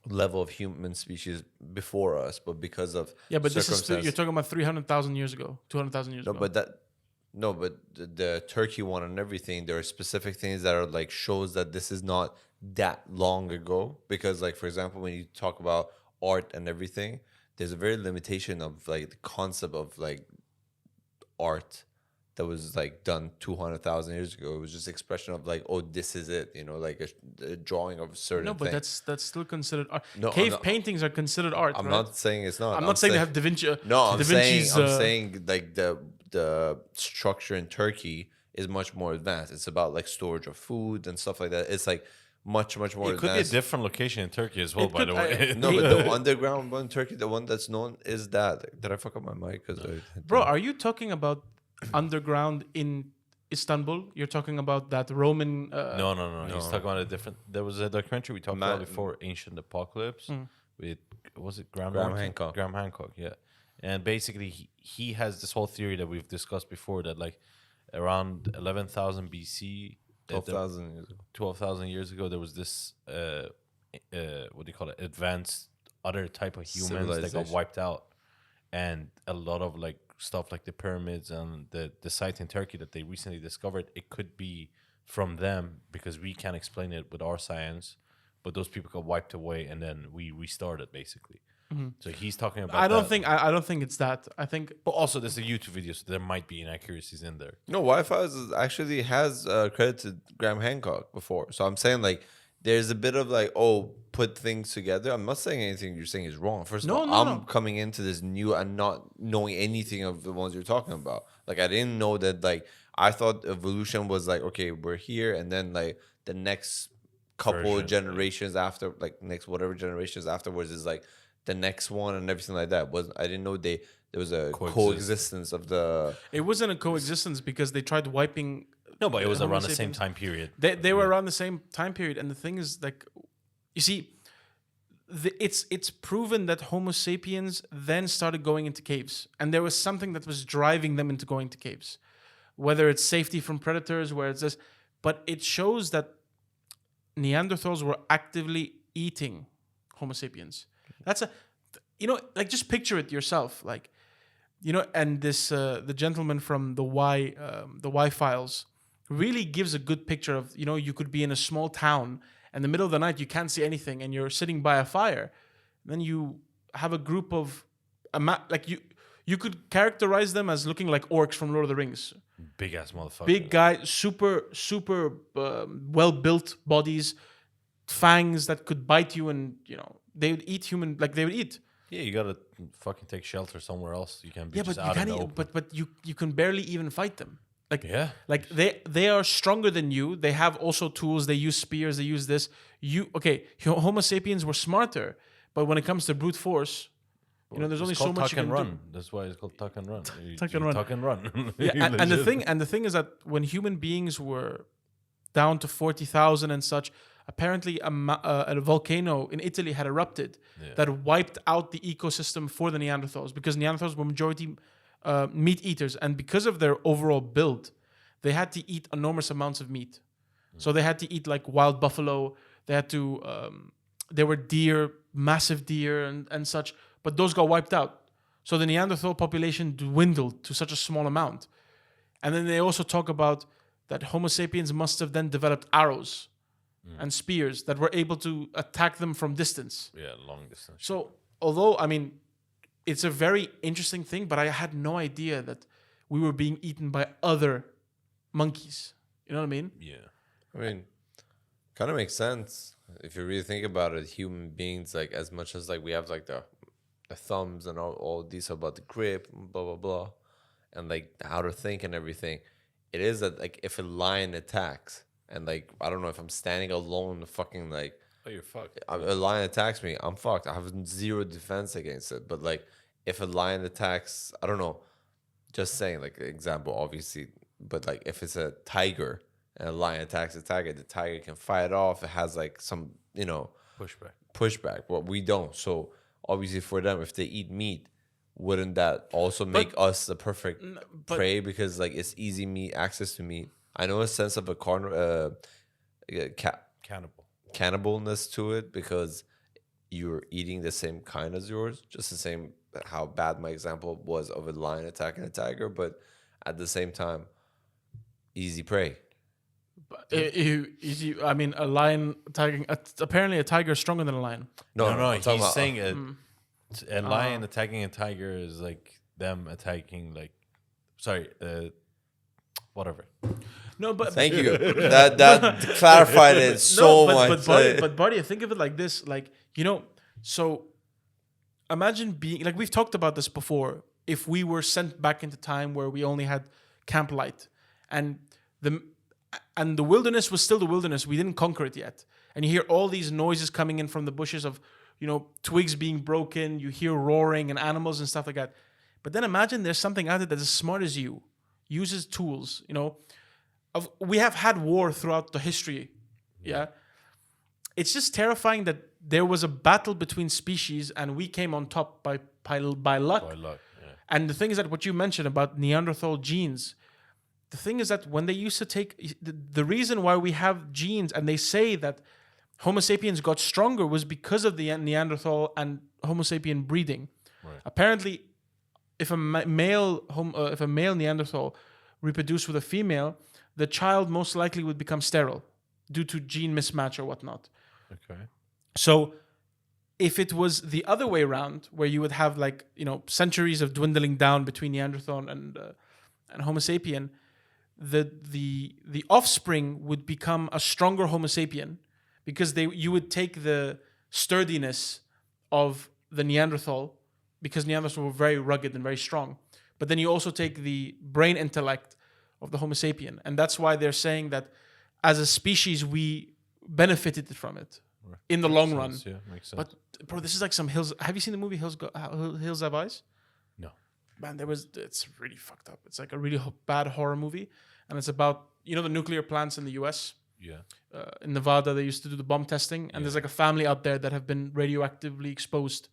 Speaker 1: level of human species before us, but because of
Speaker 3: yeah, but this is
Speaker 1: circumstance-
Speaker 3: you're talking about 300,000 years ago, 200,000 years
Speaker 1: no,
Speaker 3: ago.
Speaker 1: but the Turkey one and everything, there are specific things that are like shows that this is not that long ago. Because like for example, when you talk about art and everything, there's a very limitation of like the concept of like art that was like done 200,000 years ago. It was just expression of like, oh, this is it, you know, like a drawing of a certain
Speaker 3: no, but
Speaker 1: thing.
Speaker 3: that's still considered art.
Speaker 1: No, I'm
Speaker 3: Cave
Speaker 1: not-
Speaker 3: paintings are considered art.
Speaker 1: I'm
Speaker 3: right?
Speaker 1: not saying it's not.
Speaker 3: I'm not saying they have Da Vinci.
Speaker 1: No,
Speaker 3: Da Vinci's,
Speaker 1: I'm saying like the structure in Turkey is much more advanced. It's about like storage of food and stuff like that. It's like much more
Speaker 2: It could be a
Speaker 1: advanced.
Speaker 2: different location in Turkey as well,
Speaker 3: It
Speaker 2: by
Speaker 3: could-
Speaker 2: the way.
Speaker 1: No, but the underground one in Turkey, the one that's known is that. Did I fuck up my mic?
Speaker 3: Bro, are you talking about underground in Istanbul? You're talking about that Roman.
Speaker 2: No. He's talking about a different. There was a documentary we talked
Speaker 1: Ma-
Speaker 2: about before, Ancient Apocalypse, with was it Graham
Speaker 1: Graham
Speaker 2: Norton?
Speaker 1: Hancock.
Speaker 2: Graham Hancock, yeah. And basically, he has this whole theory that we've discussed before that like around 11,000 BC,
Speaker 1: 12,000 years ago.
Speaker 2: 12,000 years ago, there was this what do you call it? Advanced other type of humans that got
Speaker 1: Civilization.
Speaker 2: wiped out, and a lot of like stuff like the pyramids and the site in Turkey that they recently discovered, it could be from them because we can't explain it with our science, but those people got wiped away and then we restarted basically. So he's talking about.
Speaker 3: I don't
Speaker 2: that.
Speaker 3: think I don't think it's that. I think
Speaker 2: But also, there's a YouTube video, so there might be inaccuracies in there.
Speaker 1: No, Wi-Fi actually has credited Graham Hancock before. So I'm saying like there's a bit of like, oh, put things together. I'm not saying anything you're saying is wrong. First
Speaker 3: No,
Speaker 1: of all,
Speaker 3: no,
Speaker 1: I'm
Speaker 3: no.
Speaker 1: coming into this new and not knowing anything of the ones you're talking about. Like I didn't know that. Like I thought evolution was like, okay, we're here, and then like the next couple
Speaker 2: Version,
Speaker 1: of generations after, like next whatever generations afterwards is like the next one and everything like that. I didn't know there was a coexistence of the.
Speaker 3: it wasn't a coexistence because they tried wiping.
Speaker 2: No, but it was
Speaker 3: Homo
Speaker 2: around the same
Speaker 3: sapiens.
Speaker 2: time period.
Speaker 3: They were around the same time period, and the thing is, like, you see, it's proven that Homo sapiens then started going into caves, and there was something that was driving them into going to caves, whether it's safety from predators, where it's this, but it shows that Neanderthals were actively eating Homo sapiens. That's like just picture it yourself, like, and this the gentleman from the Y Files really gives a good picture of, you could be in a small town and in the middle of the night you can't see anything and you're sitting by a fire. Then you have a group of you could characterize them as looking like orcs from Lord of the Rings.
Speaker 2: Big ass motherfucker.
Speaker 3: Big guy, super well built bodies, fangs that could bite you, and they would eat human, like they would eat.
Speaker 2: Yeah, you gotta fucking take shelter somewhere else. You can't be
Speaker 3: Yeah,
Speaker 2: just
Speaker 3: but you
Speaker 2: out in
Speaker 3: can't.
Speaker 2: the open.
Speaker 3: But you can barely even fight them. Like
Speaker 2: Yeah.
Speaker 3: they are stronger than you. They have also tools. They use spears. They use this. Homo sapiens were smarter, but when it comes to brute force, there's
Speaker 2: It's
Speaker 3: only so
Speaker 2: called
Speaker 3: much
Speaker 2: tuck
Speaker 3: you
Speaker 2: and
Speaker 3: can
Speaker 2: run.
Speaker 3: do.
Speaker 2: That's why it's called tuck and run.
Speaker 3: Tuck and run.
Speaker 2: Tuck and run.
Speaker 3: Yeah, and the thing is that when human beings were down to 40,000 and such, apparently a volcano in Italy had erupted that wiped out the ecosystem for the Neanderthals, because Neanderthals were majority meat eaters, and because of their overall build, they had to eat enormous amounts of meat. So they had to eat like wild buffalo. They had to there were deer, massive deer and such, but those got wiped out. So the Neanderthal population dwindled to such a small amount. And then they also talk about that Homo sapiens must have then developed arrows and spears that were able to attack them from distance.
Speaker 2: Yeah, long distance.
Speaker 3: So although, I mean, it's a very interesting thing, but I had no idea that we were being eaten by other monkeys. You know what I mean?
Speaker 2: Yeah.
Speaker 1: I mean, kind of makes sense if you really think about it. Human beings, like as much as like we have like the thumbs and all these about the grip, blah blah blah, and like how to think and everything. It is that like if a lion attacks and like I don't know if I'm standing alone, fucking like
Speaker 2: Oh, you're fucked.
Speaker 1: a lion attacks me, I'm fucked. I have zero defense against it. But like if a lion attacks, I don't know, just saying like example, obviously, but like if it's a tiger and a lion attacks the tiger can fight off. It has like some, pushback. But we don't. So obviously for them, if they eat meat, wouldn't that also make us the perfect prey because like it's easy meat, access to meat? I know a sense of a cannibalness to it because you're eating the same kind as yours, just the same how bad my example was of a lion attacking a tiger, but at the same time, easy prey.
Speaker 3: I mean, a lion attacking. Apparently, a tiger is stronger than a lion.
Speaker 2: No. He's saying a lion attacking a tiger is like them attacking whatever.
Speaker 3: No, but
Speaker 1: thank you. That clarified it so much.
Speaker 3: But buddy, think of it like this: like so imagine being like we've talked about this before. If we were sent back into time where we only had camp light, and the wilderness was still the wilderness, we didn't conquer it yet, and you hear all these noises coming in from the bushes of twigs being broken, you hear roaring and animals and stuff like that. But then imagine there's something out there that's as smart as you, uses tools, we have had war throughout the history. Yeah. It's just terrifying that there was a battle between species and we came on top by luck.
Speaker 2: By luck, yeah.
Speaker 3: And the thing is that what you mentioned about Neanderthal genes, the thing is that when they used to take the reason why we have genes, and they say that Homo sapiens got stronger was because of the Neanderthal and Homo sapien breeding.
Speaker 2: Right.
Speaker 3: Apparently, if a male Neanderthal reproduced with a female, the child most likely would become sterile due to gene mismatch or whatnot.
Speaker 2: Okay.
Speaker 3: So if it was the other way around, where you would have centuries of dwindling down between Neanderthal and Homo sapien, the offspring would become a stronger Homo sapien because you would take the sturdiness of the Neanderthal, because Neanderthals were very rugged and very strong. But then you also take the brain intellect of the Homo sapien. And that's why they're saying that as a species, we benefited from it in the long run.
Speaker 2: Yeah, makes sense.
Speaker 3: But, bro, this is like some Hills. Have you seen the movie Hills Have Eyes?
Speaker 2: No.
Speaker 3: Man, it's really fucked up. It's like a really bad horror movie. And it's about, the nuclear plants in the US.
Speaker 2: Yeah.
Speaker 3: In Nevada, they used to do the bomb testing. And there's like a family out there that have been radioactively exposed.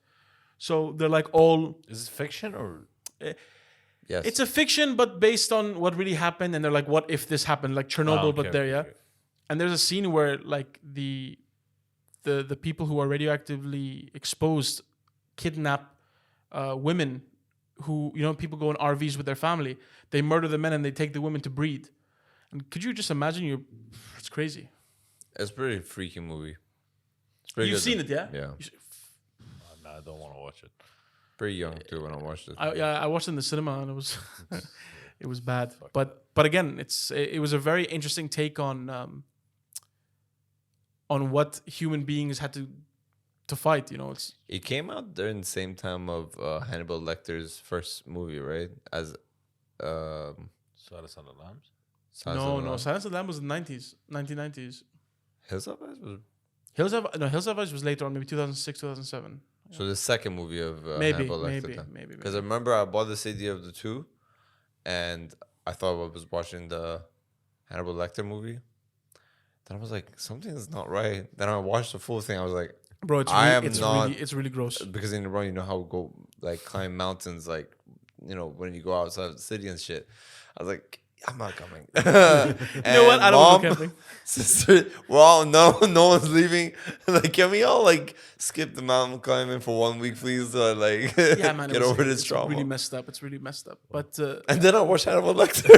Speaker 3: So they're like all...
Speaker 2: Is this fiction or...
Speaker 1: Yes.
Speaker 3: It's a fiction, but based on what really happened. And they're like, what if this happened? Like Chernobyl, but there, yeah. Okay. And there's a scene where like the people who are radioactively exposed kidnap women who, people go in RVs with their family. They murder the men and they take the women to breed. And could you just imagine it's crazy.
Speaker 1: It's a pretty freaky movie. It's pretty
Speaker 3: You've seen it, yeah?
Speaker 1: Yeah.
Speaker 2: No, I don't want to watch it.
Speaker 1: Pretty young too when I watched it.
Speaker 3: I watched it in the cinema and it was it was bad. But again, it was a very interesting take on what human beings had to fight.
Speaker 1: It came out during the same time of Hannibal Lecter's first movie, right? As
Speaker 2: Silence of the Lambs?
Speaker 3: No, Silence of the Lambs was in the 1990s.
Speaker 1: Hills Have Eyes was...
Speaker 3: Hills Have Eyes was later on, maybe 2006, 2007.
Speaker 1: So the second movie of
Speaker 3: maybe.
Speaker 1: Because I remember I bought the CD of the two, and I thought I was watching the Hannibal Lecter movie. Then I was like, something is not right. Then I watched the full thing. I was like,
Speaker 3: bro, it's really gross.
Speaker 1: Because in Iran, how we go like climb mountains, like when you go outside of the city and shit. I was like, I'm not coming.
Speaker 3: You know what? I don't want to go camping.
Speaker 1: Sister, well, no one's leaving. Like, can we all like skip the mountain climbing for 1 week, please? Like,
Speaker 3: Yeah, man.
Speaker 1: get over this
Speaker 3: it's
Speaker 1: trauma.
Speaker 3: really messed up. It's really messed up. But
Speaker 1: And then I watch Hannibal Lecter.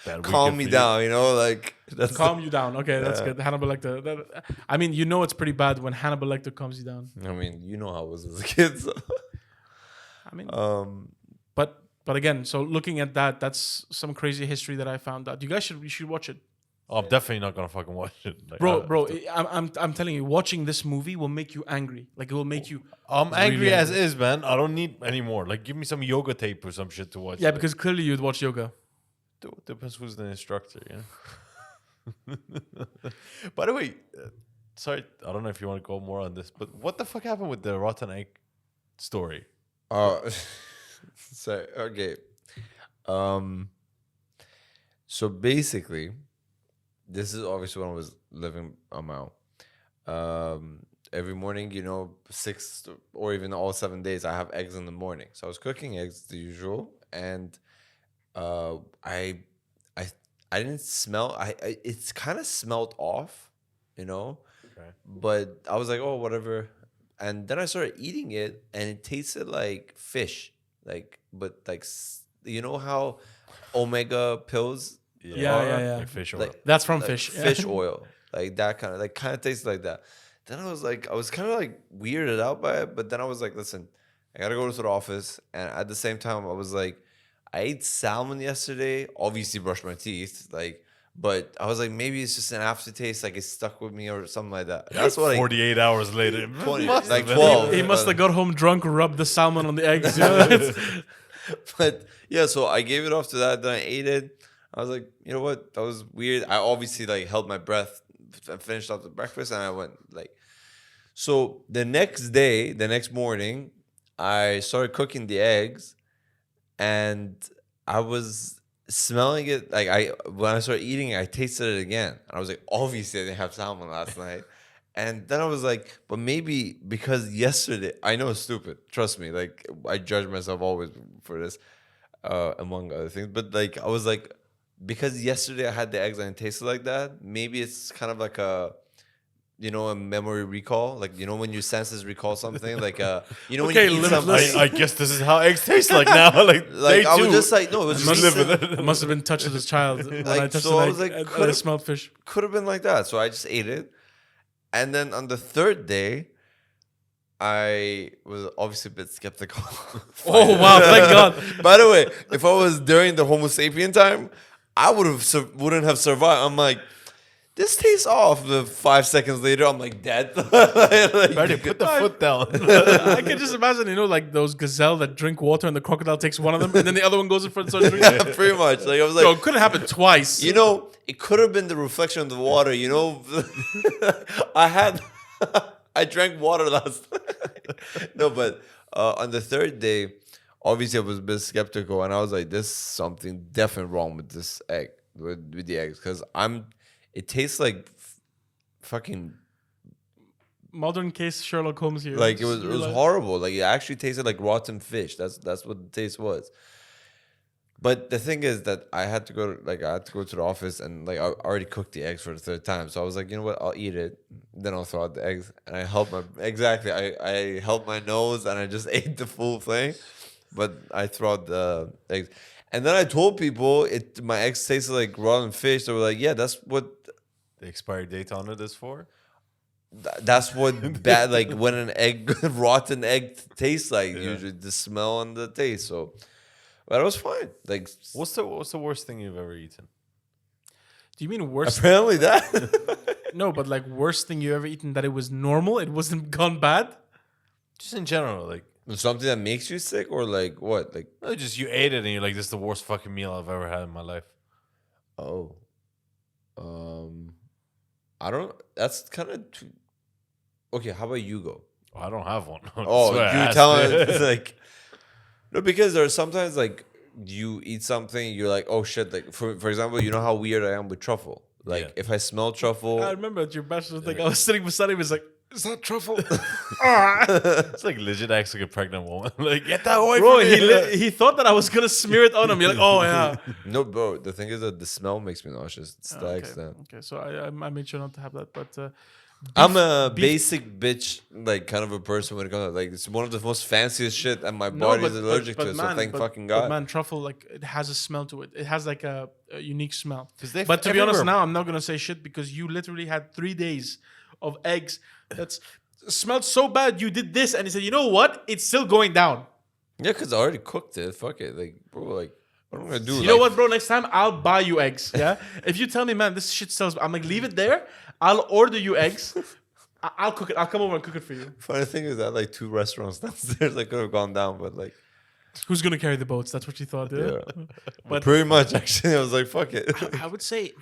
Speaker 2: Bad
Speaker 1: Calm
Speaker 2: weekend
Speaker 1: me
Speaker 2: for you.
Speaker 1: down, you know, like that's
Speaker 3: calm you down. Okay, that's good. Hannibal Lecter. I mean, you know it's pretty bad when Hannibal Lecter calms you down.
Speaker 1: I mean, you know how I was as a kid. So.
Speaker 3: I mean, but again, so looking at that, that's some crazy history that I found out. You should watch it,
Speaker 2: Oh, I'm definitely not gonna fucking watch it. Like,
Speaker 3: bro. I'm telling you, watching this movie will make you angry. Like it will make you.
Speaker 2: I'm angry
Speaker 3: really
Speaker 2: as
Speaker 3: angry.
Speaker 2: is, man. I don't need any more. Like, give me some yoga tape or some shit to watch.
Speaker 3: Yeah,
Speaker 2: Like,
Speaker 3: because clearly you'd watch yoga.
Speaker 2: depends who's the instructor. Yeah. By the way, sorry, I don't know if you want to go more on this, but what the fuck happened with the rotten egg story?
Speaker 1: So okay. So basically, this is obviously when I was living on my own. Every morning, 6 or even all 7 days, I have eggs in the morning. So I was cooking eggs the usual, and I didn't smell. It's kind of smelled off,
Speaker 2: Okay.
Speaker 1: but I was like, oh, whatever. And then I started eating it, and it tasted like fish, you know how omega pills
Speaker 3: Yeah.
Speaker 2: Like fish oil.
Speaker 1: like
Speaker 3: That's from
Speaker 1: like
Speaker 3: fish.
Speaker 1: fish oil, like that kind of tastes like that. Then I was kind of like weirded out by it, but then I was like, listen, I gotta go to the office, and at the same time, I was like, I ate salmon yesterday, obviously brushed my teeth, but I was like, maybe it's just an aftertaste, like it stuck with me or something like that. That's what
Speaker 2: 48 hours later.
Speaker 1: 20,
Speaker 2: Must
Speaker 1: like
Speaker 2: have been.
Speaker 1: 12.
Speaker 3: He must have got home drunk, rubbed the salmon on the eggs. You know?
Speaker 1: But yeah, so I gave it off to that. Then I ate it. I was like, you know what? That was weird. I obviously held my breath and finished off the breakfast, and I went So the next morning, I started cooking the eggs, and I was smelling it. When I started eating it, I tasted it again, and I was like, obviously I didn't have salmon last night. And then I was like, but maybe because yesterday, I know it's stupid. Trust me. I judge myself always for this, among other things. But I was like, because yesterday I had the eggs and it tasted like that, maybe it's kind of like a memory recall. When your senses recall something, when
Speaker 3: Okay,
Speaker 1: you eat something.
Speaker 2: I guess this is how eggs taste like now. Day
Speaker 1: I was
Speaker 2: two.
Speaker 1: just like, no, it was just
Speaker 3: I must have been touched as a child when I touched
Speaker 1: so
Speaker 3: an
Speaker 1: I
Speaker 3: egg
Speaker 1: was like,
Speaker 3: and I
Speaker 1: could've-
Speaker 3: smelled fish.
Speaker 1: could have been like that. So I just ate it. And then on the third day, I was obviously a bit skeptical.
Speaker 3: Oh wow! Thank God.
Speaker 1: By the way, if I was during the Homo sapien time, I wouldn't have survived. I'm like, this tastes off. The 5 seconds later, I'm like dead.
Speaker 2: Brady, put the foot down.
Speaker 3: I can just imagine, those gazelle that drink water and the crocodile takes one of them and then the other one goes in front and starts drinking.
Speaker 1: Pretty much. I was like,
Speaker 3: Yo, it couldn't happen twice.
Speaker 1: it could have been the reflection of the water. I drank water last night. No, but on the third day, obviously I was a bit skeptical, and I was like, "There's something definitely wrong with this egg, with the eggs, because it tastes like fucking
Speaker 3: Modern case Sherlock Holmes here.
Speaker 1: it was horrible. It actually tasted like rotten fish. That's what the taste was." But the thing is that I had to go to the office, and I already cooked the eggs for the third time. So I was like, you know what? I'll eat it, then I'll throw out the eggs. And I held I held my nose, and I just ate the full thing. But I threw out the eggs, and then I told people my eggs tasted like rotten fish. They were like, yeah, that's what
Speaker 2: The expiry date on it is for?
Speaker 1: that's what bad when an rotten egg tastes like. Usually the smell and the taste. So. But it was fine.
Speaker 2: What's the worst thing you've ever eaten?
Speaker 3: Do you mean worst?
Speaker 1: Apparently that.
Speaker 3: No, but worst thing you ever eaten that it was normal, it wasn't gone bad?
Speaker 2: Just in general,
Speaker 1: Something that makes you sick, or what?
Speaker 2: no, just you ate it and you're like, this is the worst fucking meal I've ever had in my life.
Speaker 1: Oh, I don't. That's kind of too. Okay, how about you go?
Speaker 2: I don't have one.
Speaker 1: Oh,
Speaker 2: That's why I
Speaker 1: you
Speaker 2: asked
Speaker 1: telling
Speaker 2: it.
Speaker 1: no, because there's sometimes you eat something, you're like, oh shit. For example, you know how weird I am with truffle.
Speaker 2: Yeah.
Speaker 1: If I smell truffle,
Speaker 3: I remember at your bachelor's thing, I was sitting beside him, it's like, Is that truffle?
Speaker 2: It's like legit acts like a pregnant woman. Like, get that away
Speaker 3: Bro,
Speaker 2: from me.
Speaker 3: he thought that I was gonna smear it on him. You're like, oh yeah.
Speaker 1: No, bro. The thing is that the smell makes me nauseous. It's the
Speaker 3: Okay.
Speaker 1: extent.
Speaker 3: Okay, so I made sure not to have that, but
Speaker 1: I'm a basic bitch, like kind of a person when it comes to like it's one of the most fanciest shit, and my body is allergic to it. So thank fucking God.
Speaker 3: But man, truffle, like, it has a smell to it. It has like a unique smell.
Speaker 2: they
Speaker 3: But to be honest,
Speaker 2: everywhere-
Speaker 3: now I'm not gonna say shit because you literally had 3 days of eggs that's smelled so bad. You did this, and he said, you know what? It's still going down.
Speaker 1: Yeah, because I already cooked it. Fuck it, like bro, like what am I gonna do?
Speaker 3: You know what, bro? Next time I'll buy you eggs. Yeah. If you tell me, man, this shit sells, I'm like, leave it there. I'll order you eggs. I'll cook it. I'll come over and cook it for you.
Speaker 1: Funny thing is that like 2 restaurants downstairs I could have gone down, but like
Speaker 3: Who's gonna carry the boats? That's what you thought, yeah. But
Speaker 1: pretty much actually I was like fuck it.
Speaker 3: I would say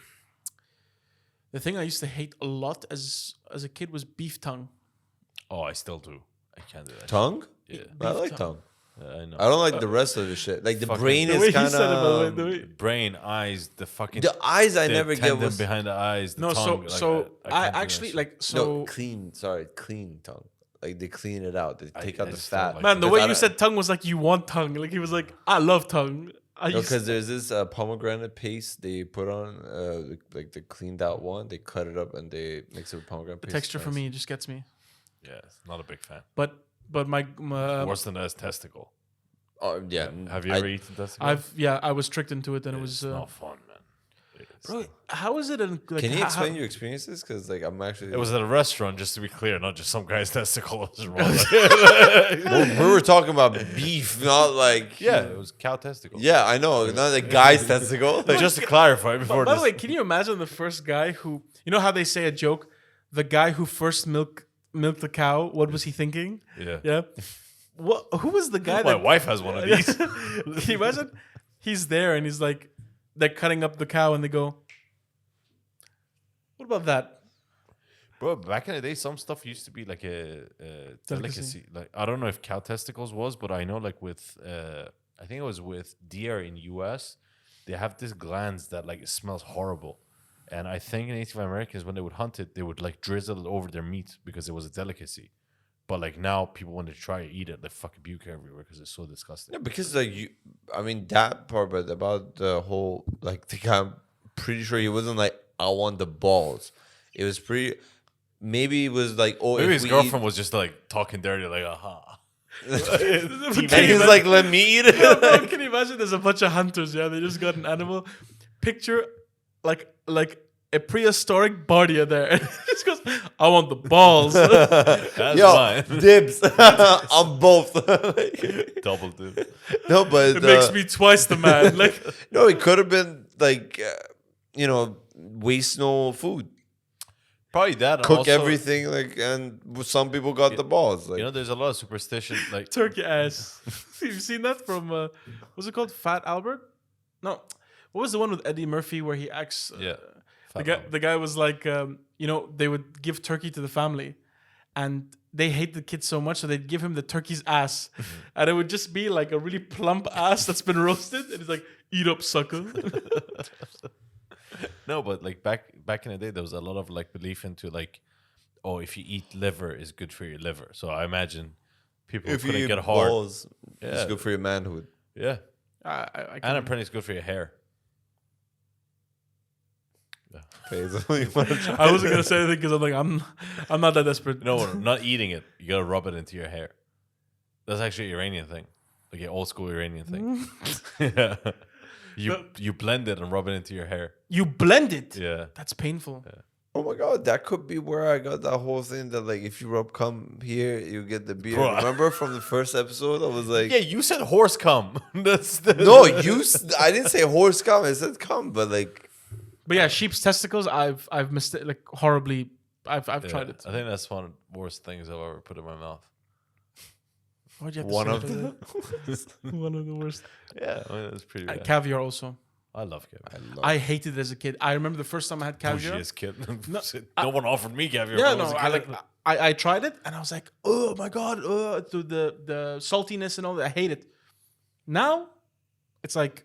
Speaker 3: the thing I used to hate a lot as a kid was beef tongue.
Speaker 2: Oh, I still do. I can't do that.
Speaker 1: Tongue?
Speaker 2: Yeah.
Speaker 1: I like tongue.
Speaker 2: I know.
Speaker 1: I don't like the rest of the shit. Like the
Speaker 2: Fucking-
Speaker 1: brain
Speaker 3: The way
Speaker 1: is
Speaker 3: he
Speaker 1: kind
Speaker 3: said it, by the way,
Speaker 1: of
Speaker 3: the way-
Speaker 2: Brain, eyes, the fucking.
Speaker 1: the eyes I
Speaker 2: the
Speaker 1: never get
Speaker 2: tendon
Speaker 1: was
Speaker 2: behind the eyes. The
Speaker 3: No,
Speaker 2: tongue,
Speaker 3: I
Speaker 2: can't do
Speaker 3: actually
Speaker 2: that shit.
Speaker 3: like
Speaker 1: no clean. Sorry, clean tongue. Like they clean it out. They take out
Speaker 2: I
Speaker 1: the
Speaker 2: just don't
Speaker 1: fat.
Speaker 2: like
Speaker 3: man, the
Speaker 1: Because
Speaker 3: way
Speaker 1: I
Speaker 3: you
Speaker 1: don't-
Speaker 3: said tongue was like you want tongue. Like he was like, I love tongue.
Speaker 1: because there's this pomegranate paste they put on, like the cleaned out one. They cut it up and they mix it with pomegranate
Speaker 3: the
Speaker 1: paste.
Speaker 3: texture for
Speaker 1: Nice.
Speaker 3: me it just gets me.
Speaker 2: Yeah, not a big fan.
Speaker 3: But my
Speaker 2: Worse than a testicle.
Speaker 1: Oh yeah.
Speaker 2: Have you ever eaten testicle?
Speaker 3: I was tricked into it and it
Speaker 2: It's
Speaker 3: was
Speaker 2: not fun, man.
Speaker 3: bro, how is it like,
Speaker 1: Can you
Speaker 3: how-
Speaker 1: explain your experiences? Because like I'm actually.
Speaker 2: It was at a restaurant, just to be clear, not just some guy's testicle. Was wrong.
Speaker 1: we were talking about beef, not like.
Speaker 2: Yeah, it was cow testicle.
Speaker 1: Yeah, I know. Not the guy's testicle. Like,
Speaker 2: Just to clarify before
Speaker 3: By the
Speaker 2: this.
Speaker 3: way, can you imagine the first guy who, you know how they say a joke, the guy who first milked the cow, what was he thinking?
Speaker 2: Yeah.
Speaker 3: Yeah. Who was the guy
Speaker 2: My
Speaker 3: that
Speaker 2: wife has one of these.
Speaker 3: Can you imagine? He's there and he's like, they're cutting up the cow and they go, what about that?
Speaker 2: Bro, back in the day, some stuff used to be like a delicacy. Like I don't know if cow testicles was, but I know like with I think it was with deer in US, they have this glands that like it smells horrible. And I think Native Americans when they would hunt it, they would like drizzle it over their meat because it was a delicacy. But like now, people when they try to eat it, they fucking puke everywhere because it's so disgusting.
Speaker 1: yeah, because like I mean that part, but about the whole like the guy, I'm pretty sure he wasn't like I want the balls. It was pretty. Maybe it was like oh,
Speaker 2: Maybe
Speaker 1: if
Speaker 2: his
Speaker 1: we
Speaker 2: girlfriend was just like talking dirty, like aha.
Speaker 1: and he's like, let me eat
Speaker 3: Yeah, bro,
Speaker 1: it.
Speaker 3: can you imagine? There's a bunch of hunters. Yeah, they just got an animal. Picture like a prehistoric bardia there. Just goes, I want the balls.
Speaker 2: That's
Speaker 1: Yo,
Speaker 2: mine.
Speaker 1: dibs on both.
Speaker 2: Double dip.
Speaker 1: No, but
Speaker 3: It makes me twice the man. Like
Speaker 1: no, it could have been like waste no food,
Speaker 2: Probably that. and
Speaker 1: cook
Speaker 2: also,
Speaker 1: everything like, and some people got the balls. Like
Speaker 2: You know, there's a lot of superstition. Like
Speaker 3: turkey ass. You've seen that from what's it called? Fat Albert? No. What was the one with Eddie Murphy where he acts?
Speaker 2: Yeah.
Speaker 3: The guy was like, they would give turkey to the family, and they hate the kid so much, so they'd give him the turkey's ass, and it would just be like a really plump ass that's been roasted, and he's like, "Eat up, sucker."
Speaker 2: No, but like back in the day, there was a lot of like belief into like, oh, if you eat liver, is good for your liver. So I imagine people
Speaker 1: if you
Speaker 2: couldn't
Speaker 1: eat
Speaker 2: get hard.
Speaker 1: balls,
Speaker 2: Yeah.
Speaker 1: it's good for your manhood.
Speaker 2: Yeah,
Speaker 3: I
Speaker 2: and
Speaker 3: can,
Speaker 2: apparently it's good for your hair.
Speaker 1: Faisal, you wanna try?
Speaker 3: I wasn't gonna say anything because I'm like, I'm not that desperate.
Speaker 2: No, not eating it. You gotta rub it into your hair. That's actually an Iranian thing, like an old school Iranian thing. Yeah, you blend it and rub it into your hair.
Speaker 3: You blend it.
Speaker 2: Yeah,
Speaker 3: That's painful.
Speaker 1: Oh my god, that could be where I got that whole thing that like if you rub cum here, you get the beard.
Speaker 2: Bro.
Speaker 1: Remember from the first episode, I was like,
Speaker 2: yeah. You said horse cum. That's the,
Speaker 1: no, I didn't say horse cum. I said cum, but like.
Speaker 3: But yeah, sheep's testicles. I've like horribly. I've tried it.
Speaker 2: I think that's one of the worst things I've ever put in my mouth.
Speaker 3: Why'd you have to
Speaker 1: One
Speaker 3: say
Speaker 1: of
Speaker 3: it like that? One of the worst.
Speaker 2: Yeah, I mean, that's pretty bad.
Speaker 3: Caviar also.
Speaker 2: I love caviar.
Speaker 3: I hated it as a kid. I remember the first time I had caviar.
Speaker 2: Bougie as kid. No one offered me caviar.
Speaker 3: Yeah,
Speaker 2: when I
Speaker 3: no,
Speaker 2: was a
Speaker 3: I
Speaker 2: kid.
Speaker 3: like. I tried it and I was like, oh my god, to the saltiness and all that. I hate it. Now, it's like,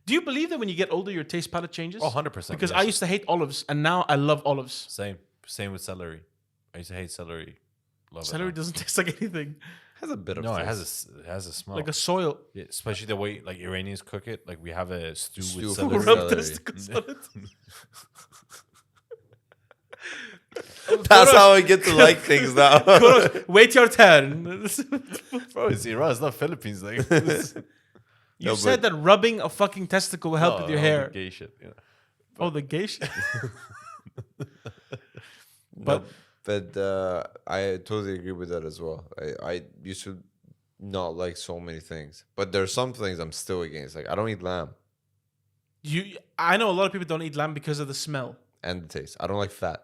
Speaker 3: do you believe that when you get older, your taste palette changes?
Speaker 2: Oh, 100%.
Speaker 3: Because
Speaker 2: yes.
Speaker 3: I used to hate olives and now I love olives.
Speaker 2: Same with celery. I I used to hate celery. Love
Speaker 3: Celery
Speaker 2: it.
Speaker 3: doesn't taste like anything.
Speaker 1: Has a bit of
Speaker 2: No,
Speaker 1: taste.
Speaker 2: it has a smell.
Speaker 3: Like a soil.
Speaker 2: Yeah, especially the way like Iranians cook it. Like we have a stew
Speaker 1: Stew
Speaker 2: with
Speaker 1: full
Speaker 2: celery.
Speaker 1: of
Speaker 3: Rub
Speaker 1: celery.
Speaker 3: testicles on it.
Speaker 1: That's how I get to like things now.
Speaker 3: Wait your turn.
Speaker 2: Bro, it's Iran. It's not Philippines. Like
Speaker 3: You
Speaker 1: No,
Speaker 3: said that rubbing a fucking testicle will help with your hair.
Speaker 2: Gay shit. Yeah.
Speaker 3: Oh, the gay shit.
Speaker 1: But I totally agree with that as well. I used to not like so many things, but there's some things I'm still against. Like I don't eat lamb
Speaker 3: I know a lot of people don't eat lamb because of the smell.
Speaker 1: and the taste. I don't like fat.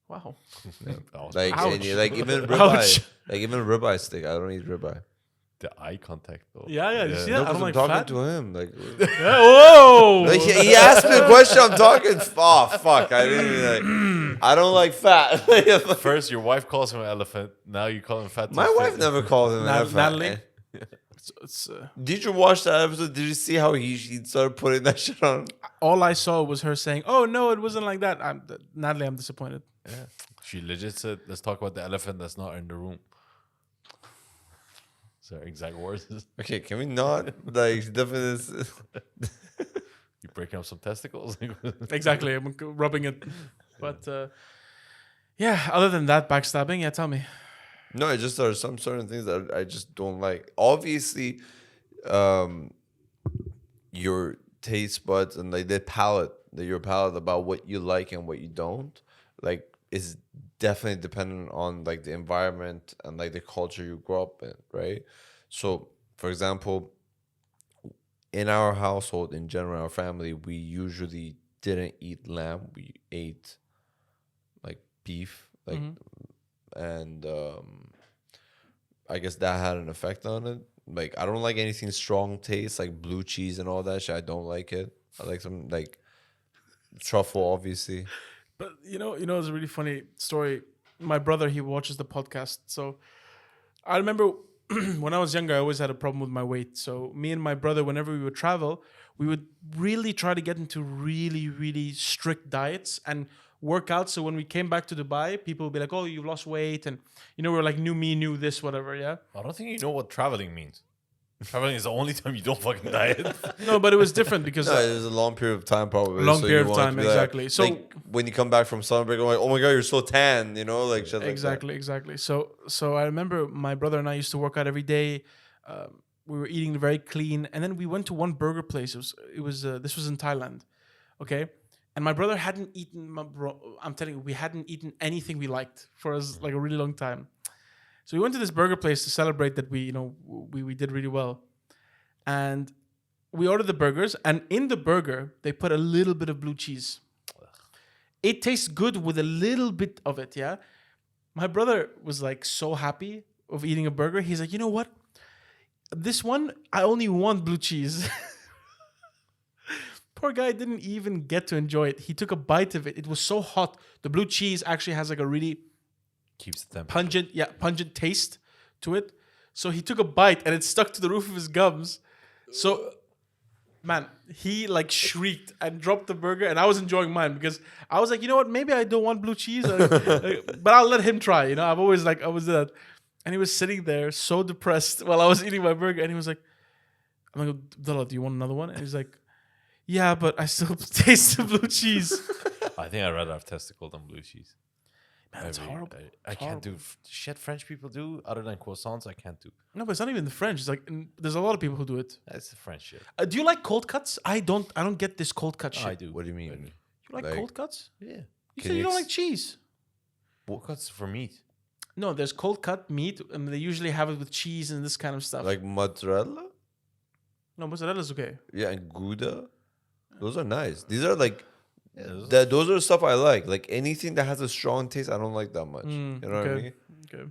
Speaker 3: Wow.
Speaker 1: Like
Speaker 3: Ouch.
Speaker 1: like even
Speaker 3: Ouch.
Speaker 1: ribeye, like even ribeye steak. I don't eat ribeye.
Speaker 2: The eye contact though.
Speaker 3: Yeah, you see that?
Speaker 1: No,
Speaker 3: I
Speaker 1: 'cause
Speaker 3: don't
Speaker 1: I'm
Speaker 3: like
Speaker 1: talking
Speaker 3: fat.
Speaker 1: to him. Like,
Speaker 3: Yeah, whoa!
Speaker 1: like he asked me a question. I'm talking. Oh fuck! I didn't even like. I don't like fat.
Speaker 2: First, your wife calls him an elephant. Now you call him fat. to
Speaker 1: My
Speaker 2: his
Speaker 1: wife
Speaker 2: face.
Speaker 1: never called him an elephant.
Speaker 3: Natalie?
Speaker 1: Did you watch that episode? Did you see how he started putting that shit on?
Speaker 3: All I saw was her saying, "Oh no, it wasn't like that." Natalie, I'm disappointed.
Speaker 2: Yeah. She legit said, "Let's talk about the elephant that's not in the room." So her exact words.
Speaker 1: Okay, can we not like definitely?
Speaker 2: You breaking up some testicles?
Speaker 3: Exactly, I'm rubbing it. But yeah, other than that, backstabbing. Yeah, tell me.
Speaker 1: No, it just there are some certain things that I just don't like. Obviously, your taste buds and like your palate about what you like and what you don't like is definitely dependent on like the environment and like the culture you grow up in, right? So, for example, in our household, in general, our family, we usually didn't eat lamb. We ate like beef, like, and I guess that had an effect on it. Like, I don't like anything strong taste, like blue cheese and all that shit. I don't like it. I like some like truffle, obviously.
Speaker 3: But you know, it's a really funny story. My brother, he watches the podcast. So I remember when I was younger, I always had a problem with my weight. So me and my brother, whenever we would travel, we would really try to get into really, really strict diets and work out. So when we came back to Dubai, people would be like, "Oh, you've lost weight," and we were like, "New me, new this, whatever." Yeah.
Speaker 2: I don't think you know what traveling means. Traveling is the only time you don't fucking diet.
Speaker 3: No, but it was different because
Speaker 1: No, it was a long period of time, probably.
Speaker 3: Long
Speaker 1: so
Speaker 3: period
Speaker 1: you
Speaker 3: of
Speaker 1: want it
Speaker 3: time,
Speaker 1: to be like-
Speaker 3: exactly. So-
Speaker 1: like when you come back from summer break, I'm like, oh my god, you're so tan, you know, like shit like
Speaker 3: exactly. So I remember my brother and I used to work out every day. We were eating very clean, and then we went to one burger place. This was in Thailand, okay. And my brother hadn't eaten. I'm telling you, we hadn't eaten anything we liked for us like a really long time. So we went to this burger place to celebrate that we did really well, and we ordered the burgers. And in the burger, they put a little bit of blue cheese. It tastes good with a little bit of it, yeah. My brother was like so happy of eating a burger. He's like, you know what? This one, I only want blue cheese. Poor guy didn't even get to enjoy it. He took a bite of it. It was so hot. The blue cheese actually has like a really
Speaker 2: Keeps the temperature.
Speaker 3: pungent taste to it. So he took a bite and it stuck to the roof of his gums. So, man, he like shrieked and dropped the burger, and I was enjoying mine because I was like, you know what? Maybe I don't want blue cheese, but I'll let him try. You know, I've always like I was that, and he was sitting there so depressed while I was eating my burger, and he was like, "I'm like, Abdullah, do you want another one?" And he's like, "Yeah, but I still taste the blue cheese."
Speaker 2: I think I'd rather have testicle than blue cheese.
Speaker 3: Man, it's horrible.
Speaker 2: I can't do shit French people do other than croissants. I can't do.
Speaker 3: No, but it's not even the French. It's like there's a lot of people who do it.
Speaker 2: That's the French shit.
Speaker 3: Do you like cold cuts? I don't get this cold cut shit.
Speaker 2: I do.
Speaker 1: What do you mean?
Speaker 3: You like cold cuts?
Speaker 2: Yeah.
Speaker 3: You
Speaker 1: Can
Speaker 3: said you
Speaker 1: you
Speaker 3: don't
Speaker 1: ex-
Speaker 3: like cheese.
Speaker 2: What cuts for meat?
Speaker 3: No, there's cold cut meat, and they usually have it with cheese and this kind of stuff.
Speaker 1: Like mozzarella?
Speaker 3: No, mozzarella's okay.
Speaker 1: Yeah, and Gouda. Those are nice. These are like
Speaker 2: Yeah,
Speaker 1: those are stuff I like. Like anything that has a strong taste, I don't like that much. You know what I mean?
Speaker 3: Okay.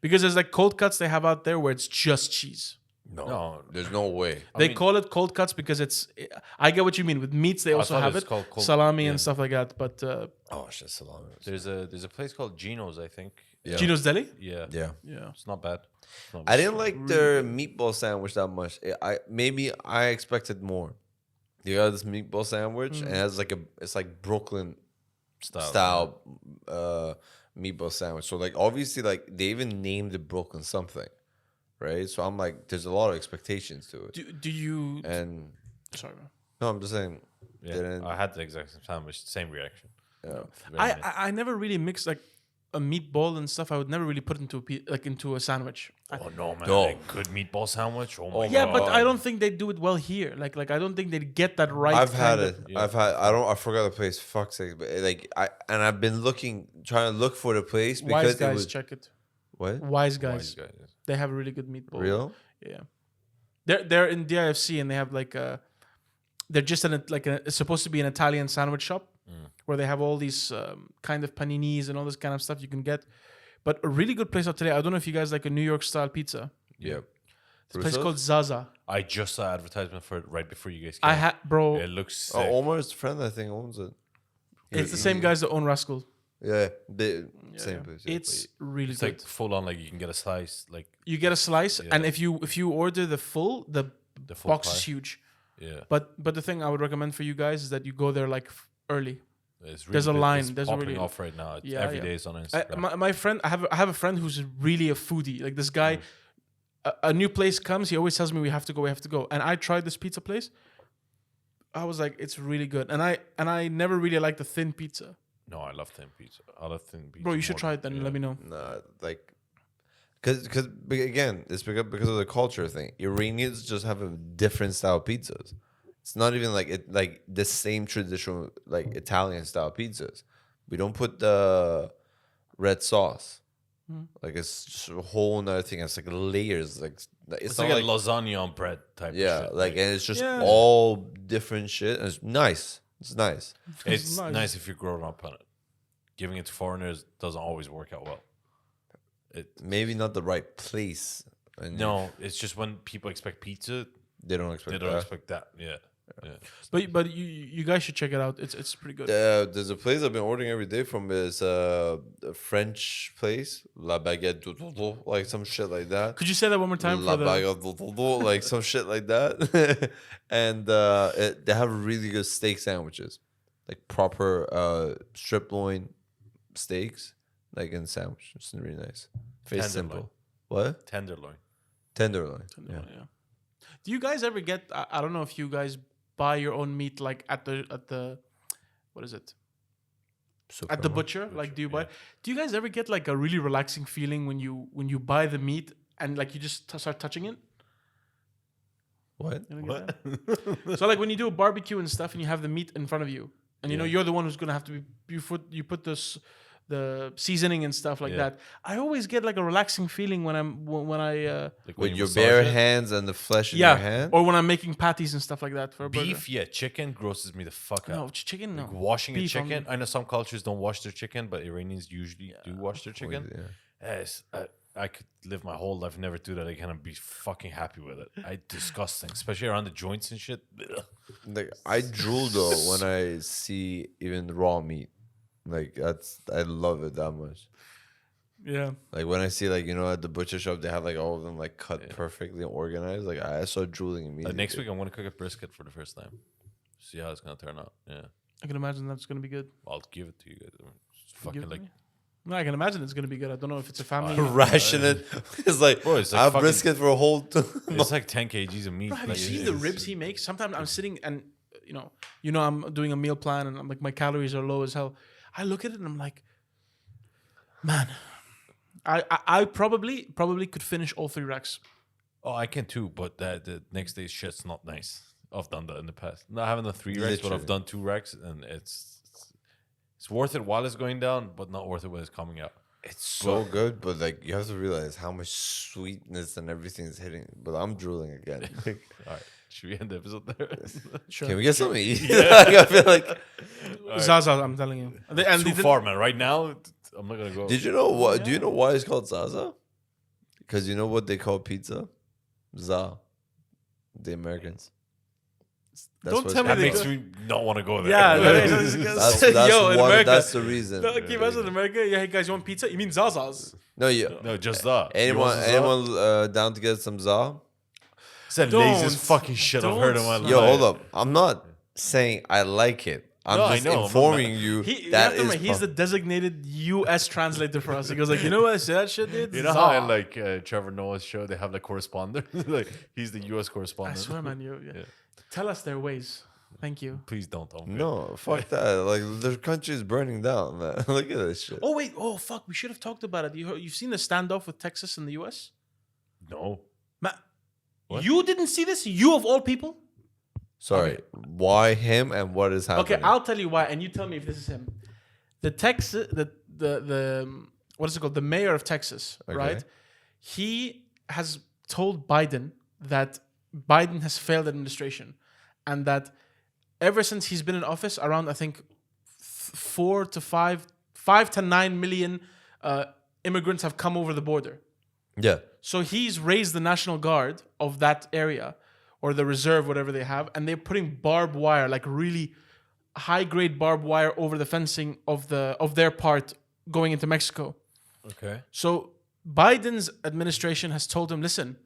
Speaker 3: Because there's like cold cuts they have out there where it's just cheese.
Speaker 1: No,
Speaker 2: No.
Speaker 1: there's no way.
Speaker 3: They
Speaker 2: mean-
Speaker 3: call it cold cuts because it's. I get what you mean. With meats, they also
Speaker 2: thought
Speaker 3: have
Speaker 2: it's
Speaker 3: it.
Speaker 2: called cold-
Speaker 3: Salami and
Speaker 2: yeah.
Speaker 3: stuff like that. But
Speaker 1: Oh shit, salami.
Speaker 2: There's a place called Gino's, I think.
Speaker 1: Yeah.
Speaker 3: Gino's Deli?
Speaker 2: Yeah.
Speaker 1: Yeah.
Speaker 3: Yeah.
Speaker 2: It's not bad. It's not
Speaker 1: I didn't like their meatball sandwich that much. Maybe I expected more. They got this meatball sandwich and it has like it's like Brooklyn
Speaker 2: Style.
Speaker 1: style meatball sandwich. So like obviously like they even named it broken something, right? So I'm like, there's a lot of expectations to it.
Speaker 3: Do you?
Speaker 1: And
Speaker 3: Sorry, man.
Speaker 1: no, I'm just saying.
Speaker 2: Yeah, I had the exact same sandwich, same reaction.
Speaker 1: Yeah.
Speaker 3: I never really mixed like a meatball and stuff. I would never really put into into a sandwich.
Speaker 2: Oh no, man!
Speaker 1: No.
Speaker 2: A good meatball sandwich. Oh my
Speaker 3: Yeah,
Speaker 2: god.
Speaker 3: but I don't think they do it well here. Like I don't think they get that right.
Speaker 1: I've had
Speaker 3: kind
Speaker 1: it.
Speaker 3: of-
Speaker 1: I forgot the place. Fuck's sake. But like I've been trying to look for the place because
Speaker 3: Wise
Speaker 1: it
Speaker 3: guys,
Speaker 1: was
Speaker 3: check it.
Speaker 1: what?
Speaker 3: Wise guys,
Speaker 2: Wise guy, yes.
Speaker 3: they have a really good meatball.
Speaker 1: Real?
Speaker 3: Yeah, they're in DIFC and they have like they're just it's supposed to be an Italian sandwich shop where they have all these kind of paninis and all this kind of stuff you can get. But a really good place out today. I don't know if you guys like a New York style pizza.
Speaker 1: Yeah.
Speaker 3: It's a place called Zaza.
Speaker 2: I just saw advertisement for it right before you guys came.
Speaker 3: I had bro.
Speaker 2: It looks sick.
Speaker 1: Omar's friend I think owns it.
Speaker 3: It's the same guys that own Rascal.
Speaker 1: Yeah, same place. Yeah.
Speaker 3: It's really
Speaker 2: It's
Speaker 3: good.
Speaker 2: like full on, like you can get a slice, like
Speaker 3: You get a slice, and if you order the full
Speaker 2: the full
Speaker 3: box
Speaker 2: pie.
Speaker 3: is huge.
Speaker 2: Yeah,
Speaker 3: But the thing I would recommend for you guys is that you go there like early.
Speaker 2: it's really
Speaker 3: There's a
Speaker 2: big.
Speaker 3: line,
Speaker 2: It's
Speaker 3: there's a
Speaker 2: popping
Speaker 3: really-
Speaker 2: off right now. It's
Speaker 3: Yeah,
Speaker 2: every
Speaker 3: yeah.
Speaker 2: day is on Instagram.
Speaker 3: My friend, I have a friend who's really a foodie. Like this guy, a new place comes, he always tells me we have to go. And I tried this pizza place. I was like, it's really good. And I never really liked the thin pizza.
Speaker 2: No, I love thin pizza. I love thin pizza.
Speaker 3: Bro, you should
Speaker 2: more
Speaker 3: try it
Speaker 2: than-
Speaker 3: then.
Speaker 2: yeah.
Speaker 3: Let me know.
Speaker 1: Nah, like, because again, it's because of the culture thing. Iranians just have a different style pizzas. It's not even like the same traditional like Italian style pizzas. We don't put the red sauce. Like it's just a whole nother thing. It's like layers. Like
Speaker 2: It's
Speaker 1: not
Speaker 2: like a lasagna on bread type.
Speaker 1: yeah,
Speaker 2: of shit.
Speaker 1: like and it's just
Speaker 3: Yeah.
Speaker 1: all different shit. And it's nice. It's nice.
Speaker 2: it's
Speaker 3: nice.
Speaker 2: nice if you're growing up on it. Giving it to foreigners doesn't always work out well.
Speaker 1: Maybe not the right place. And
Speaker 2: No, it's just when people expect pizza,
Speaker 1: they don't expect
Speaker 2: they don't
Speaker 1: that.
Speaker 2: expect that. Yeah.
Speaker 3: But you guys should check it out. It's pretty good.
Speaker 1: There's a place I've been ordering every day from. Is a French place, La Baguette, like some shit like that.
Speaker 3: Could you say that one more time
Speaker 1: La
Speaker 3: for the?
Speaker 1: Baguette, like some shit like that. And they have really good steak sandwiches, like proper strip loin steaks, like in sandwich. It's really nice. Very
Speaker 2: Tenderloin.
Speaker 1: simple. What?
Speaker 2: Tenderloin.
Speaker 1: Tenderloin.
Speaker 3: Yeah. Do you guys ever get? I don't know if you guys buy your own meat like at the what is it? At the butcher, like do you buy? Do you guys ever get like a really relaxing feeling when you buy the meat and like you just start touching it?
Speaker 1: What?
Speaker 3: You don't get that? So like when you do a barbecue and stuff and you have the meat in front of you and you know you're the one who's gonna have to be you put this the seasoning and stuff like that. I always get like a relaxing feeling when I
Speaker 2: Like
Speaker 1: With
Speaker 2: you
Speaker 1: your
Speaker 2: massage
Speaker 1: bare
Speaker 2: it.
Speaker 1: hands and the flesh in your hand.
Speaker 3: or when I'm making patties and stuff like that for a burger.
Speaker 2: Beef, yeah. Chicken grosses me the fuck out.
Speaker 3: No, chicken, no.
Speaker 2: Like washing a
Speaker 3: Beef
Speaker 2: chicken.
Speaker 3: only.
Speaker 2: I know some cultures don't wash their chicken, but Iranians usually do wash their chicken. Yes, I could live my whole life never do that again and be fucking happy with it. I disgusting, especially around the joints and shit. Ugh.
Speaker 1: Like I drool though when I see even raw meat. Like I love it that much.
Speaker 3: Yeah.
Speaker 1: Like when I see like at the butcher shop they have like all of them like cut perfectly and organized. Like I start drooling immediately.
Speaker 2: Next week I'm gonna cook a brisket for the first time. See how it's gonna turn out. Yeah,
Speaker 3: I can imagine that's gonna be good.
Speaker 2: I'll give it to you guys. It's
Speaker 3: Give
Speaker 2: fucking
Speaker 3: it to
Speaker 2: like
Speaker 3: me? No, I can imagine it's gonna be good. I don't know if it's a family.
Speaker 1: ration it. It's like,
Speaker 2: Bro, it's like
Speaker 1: I have
Speaker 2: fucking-
Speaker 1: brisket for a whole.
Speaker 2: it's like 10 kgs of meat.
Speaker 3: Bro, have
Speaker 2: Like,
Speaker 3: you seen
Speaker 2: it-
Speaker 3: the
Speaker 2: it's-
Speaker 3: ribs he makes? Sometimes I'm sitting and I'm doing a meal plan and I'm like my calories are low as hell. I look at it and I'm like, man, I probably could finish all 3 racks.
Speaker 2: Oh, I can too, but the next day's shit's not nice. I've done that in the past. Not having the 3 racks, but I've
Speaker 1: Literally.
Speaker 2: done 2 racks, and it's worth it while it's going down, but not worth it when it's coming out.
Speaker 1: It's so good, but like you have to realize how much sweetness and everything is hitting. But I'm drooling again. Like,
Speaker 2: All right, should we end the episode there?
Speaker 3: Sure.
Speaker 1: can we get something to eat? Like, I feel like.
Speaker 3: Zaza, I'm telling you. And
Speaker 2: Too
Speaker 3: they did-
Speaker 2: far, man. Right now, I'm not gonna go.
Speaker 1: Did you know what? Do you know why it's called Zaza? Because you know what they call pizza? Za. The Americans. That's
Speaker 3: Don't
Speaker 1: what
Speaker 3: tell
Speaker 1: it's
Speaker 3: me
Speaker 2: That
Speaker 3: they
Speaker 1: called.
Speaker 2: makes me not want to go there.
Speaker 3: Yeah,
Speaker 1: That's
Speaker 3: Yo, in America.
Speaker 1: that's the reason.
Speaker 3: No, can you imagine in America? Yeah, hey guys, you want pizza? You mean Zazas?
Speaker 1: No, yeah.
Speaker 2: No, just that. You
Speaker 1: Anyone,
Speaker 2: want some
Speaker 1: anyone down to get some za?
Speaker 2: It's the
Speaker 3: Don't-
Speaker 2: laziest fucking shit I've heard in my
Speaker 3: don't
Speaker 2: life.
Speaker 1: Yo, hold up. I'm not saying I like it. I'm
Speaker 2: No, I
Speaker 1: just
Speaker 2: know,
Speaker 1: informing you
Speaker 3: You
Speaker 1: that
Speaker 3: have to remember, he's the designated U.S. translator for us. He goes like, you know what? I said that shit, dude.
Speaker 2: You know how
Speaker 3: Zah.
Speaker 2: in like Trevor Noah's show they have the correspondent, like he's the U.S.
Speaker 3: I
Speaker 2: correspondent.
Speaker 3: swear, man.
Speaker 2: Yeah.
Speaker 3: Tell us their ways. Thank you.
Speaker 2: Please don't. Okay.
Speaker 1: No, fuck that. Like their country is burning down, man. Look at this shit.
Speaker 3: Oh wait. Oh fuck. We should have talked about it. You've seen the standoff with Texas and the U.S.
Speaker 2: No. What?
Speaker 3: You didn't see this? You of all people?
Speaker 1: Sorry. Why him and what is happening?
Speaker 3: Okay, I'll tell you why, and you tell me if this is him. The Texas, the what is it called? The mayor of Texas,
Speaker 1: Okay.
Speaker 3: right? He has told Biden that Biden has failed administration, and that ever since he's been in office, around I think 5 to 9 million immigrants have come over the border.
Speaker 1: Yeah.
Speaker 3: So he's raised the National Guard of that area, or the reserve, whatever they have, and they're putting barbed wire, like really high-grade barbed wire, over the fencing of their part going into Mexico.
Speaker 2: Okay.
Speaker 3: So Biden's administration has told him, listen,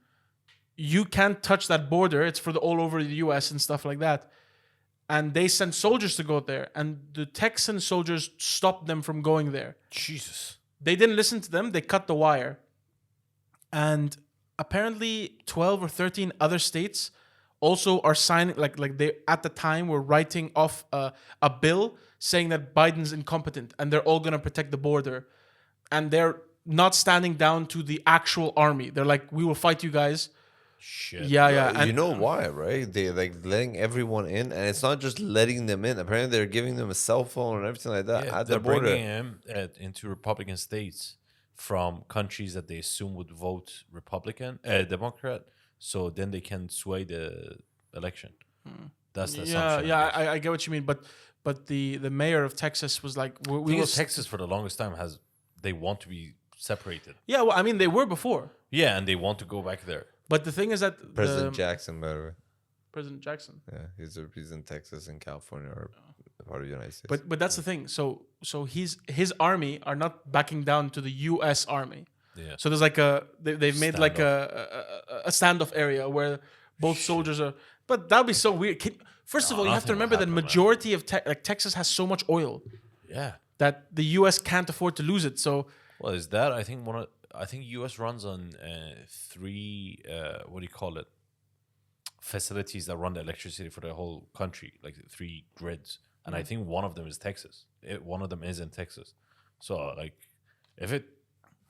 Speaker 3: you can't touch that border. It's for all over the U.S. and stuff like that. And they sent soldiers to go there, and the Texan soldiers stopped them from going there.
Speaker 2: Jesus.
Speaker 3: They didn't listen to them. They cut the wire. And apparently 12 or 13 other states also are signing, like they at the time were writing off a bill saying that Biden's incompetent and they're all going to protect the border. And they're not standing down to the actual army. They're like, we will fight you guys.
Speaker 2: Shit.
Speaker 3: Yeah. And
Speaker 1: you know why, right? They're like letting everyone in, and it's not just letting them in. Apparently, they're giving them a cell phone and everything like that
Speaker 2: Yeah,
Speaker 1: at
Speaker 2: they're
Speaker 1: the border.
Speaker 2: bringing him into Republican states from countries that they assume would vote Democrat. So then they can sway the election. That's the assumption.
Speaker 3: I get what you mean. But the mayor of Texas was like, we will
Speaker 2: Texas for the longest time they want to be separated.
Speaker 3: Yeah, well, I mean, they were before.
Speaker 2: Yeah, and they want to go back there.
Speaker 3: But the thing is that
Speaker 1: President Jackson, by the way.
Speaker 3: President Jackson.
Speaker 1: Yeah, he's in Texas and California, or part of the United States.
Speaker 3: But that's the thing. So his army are not backing down to the U.S. army.
Speaker 2: Yeah.
Speaker 3: So there's like they've made like a standoff area where both soldiers are. But that'd be so weird. First of all, you have to
Speaker 2: nothing will
Speaker 3: remember that
Speaker 2: happen,
Speaker 3: majority of Texas has so much oil
Speaker 2: Yeah.
Speaker 3: that the U.S. can't afford to lose it. So
Speaker 2: Well, is that I think U.S. runs on 3 what do you call it? Facilities that run the electricity for the whole country, like 3 grids, and I think one of them is Texas. One of them is in Texas. So like, if it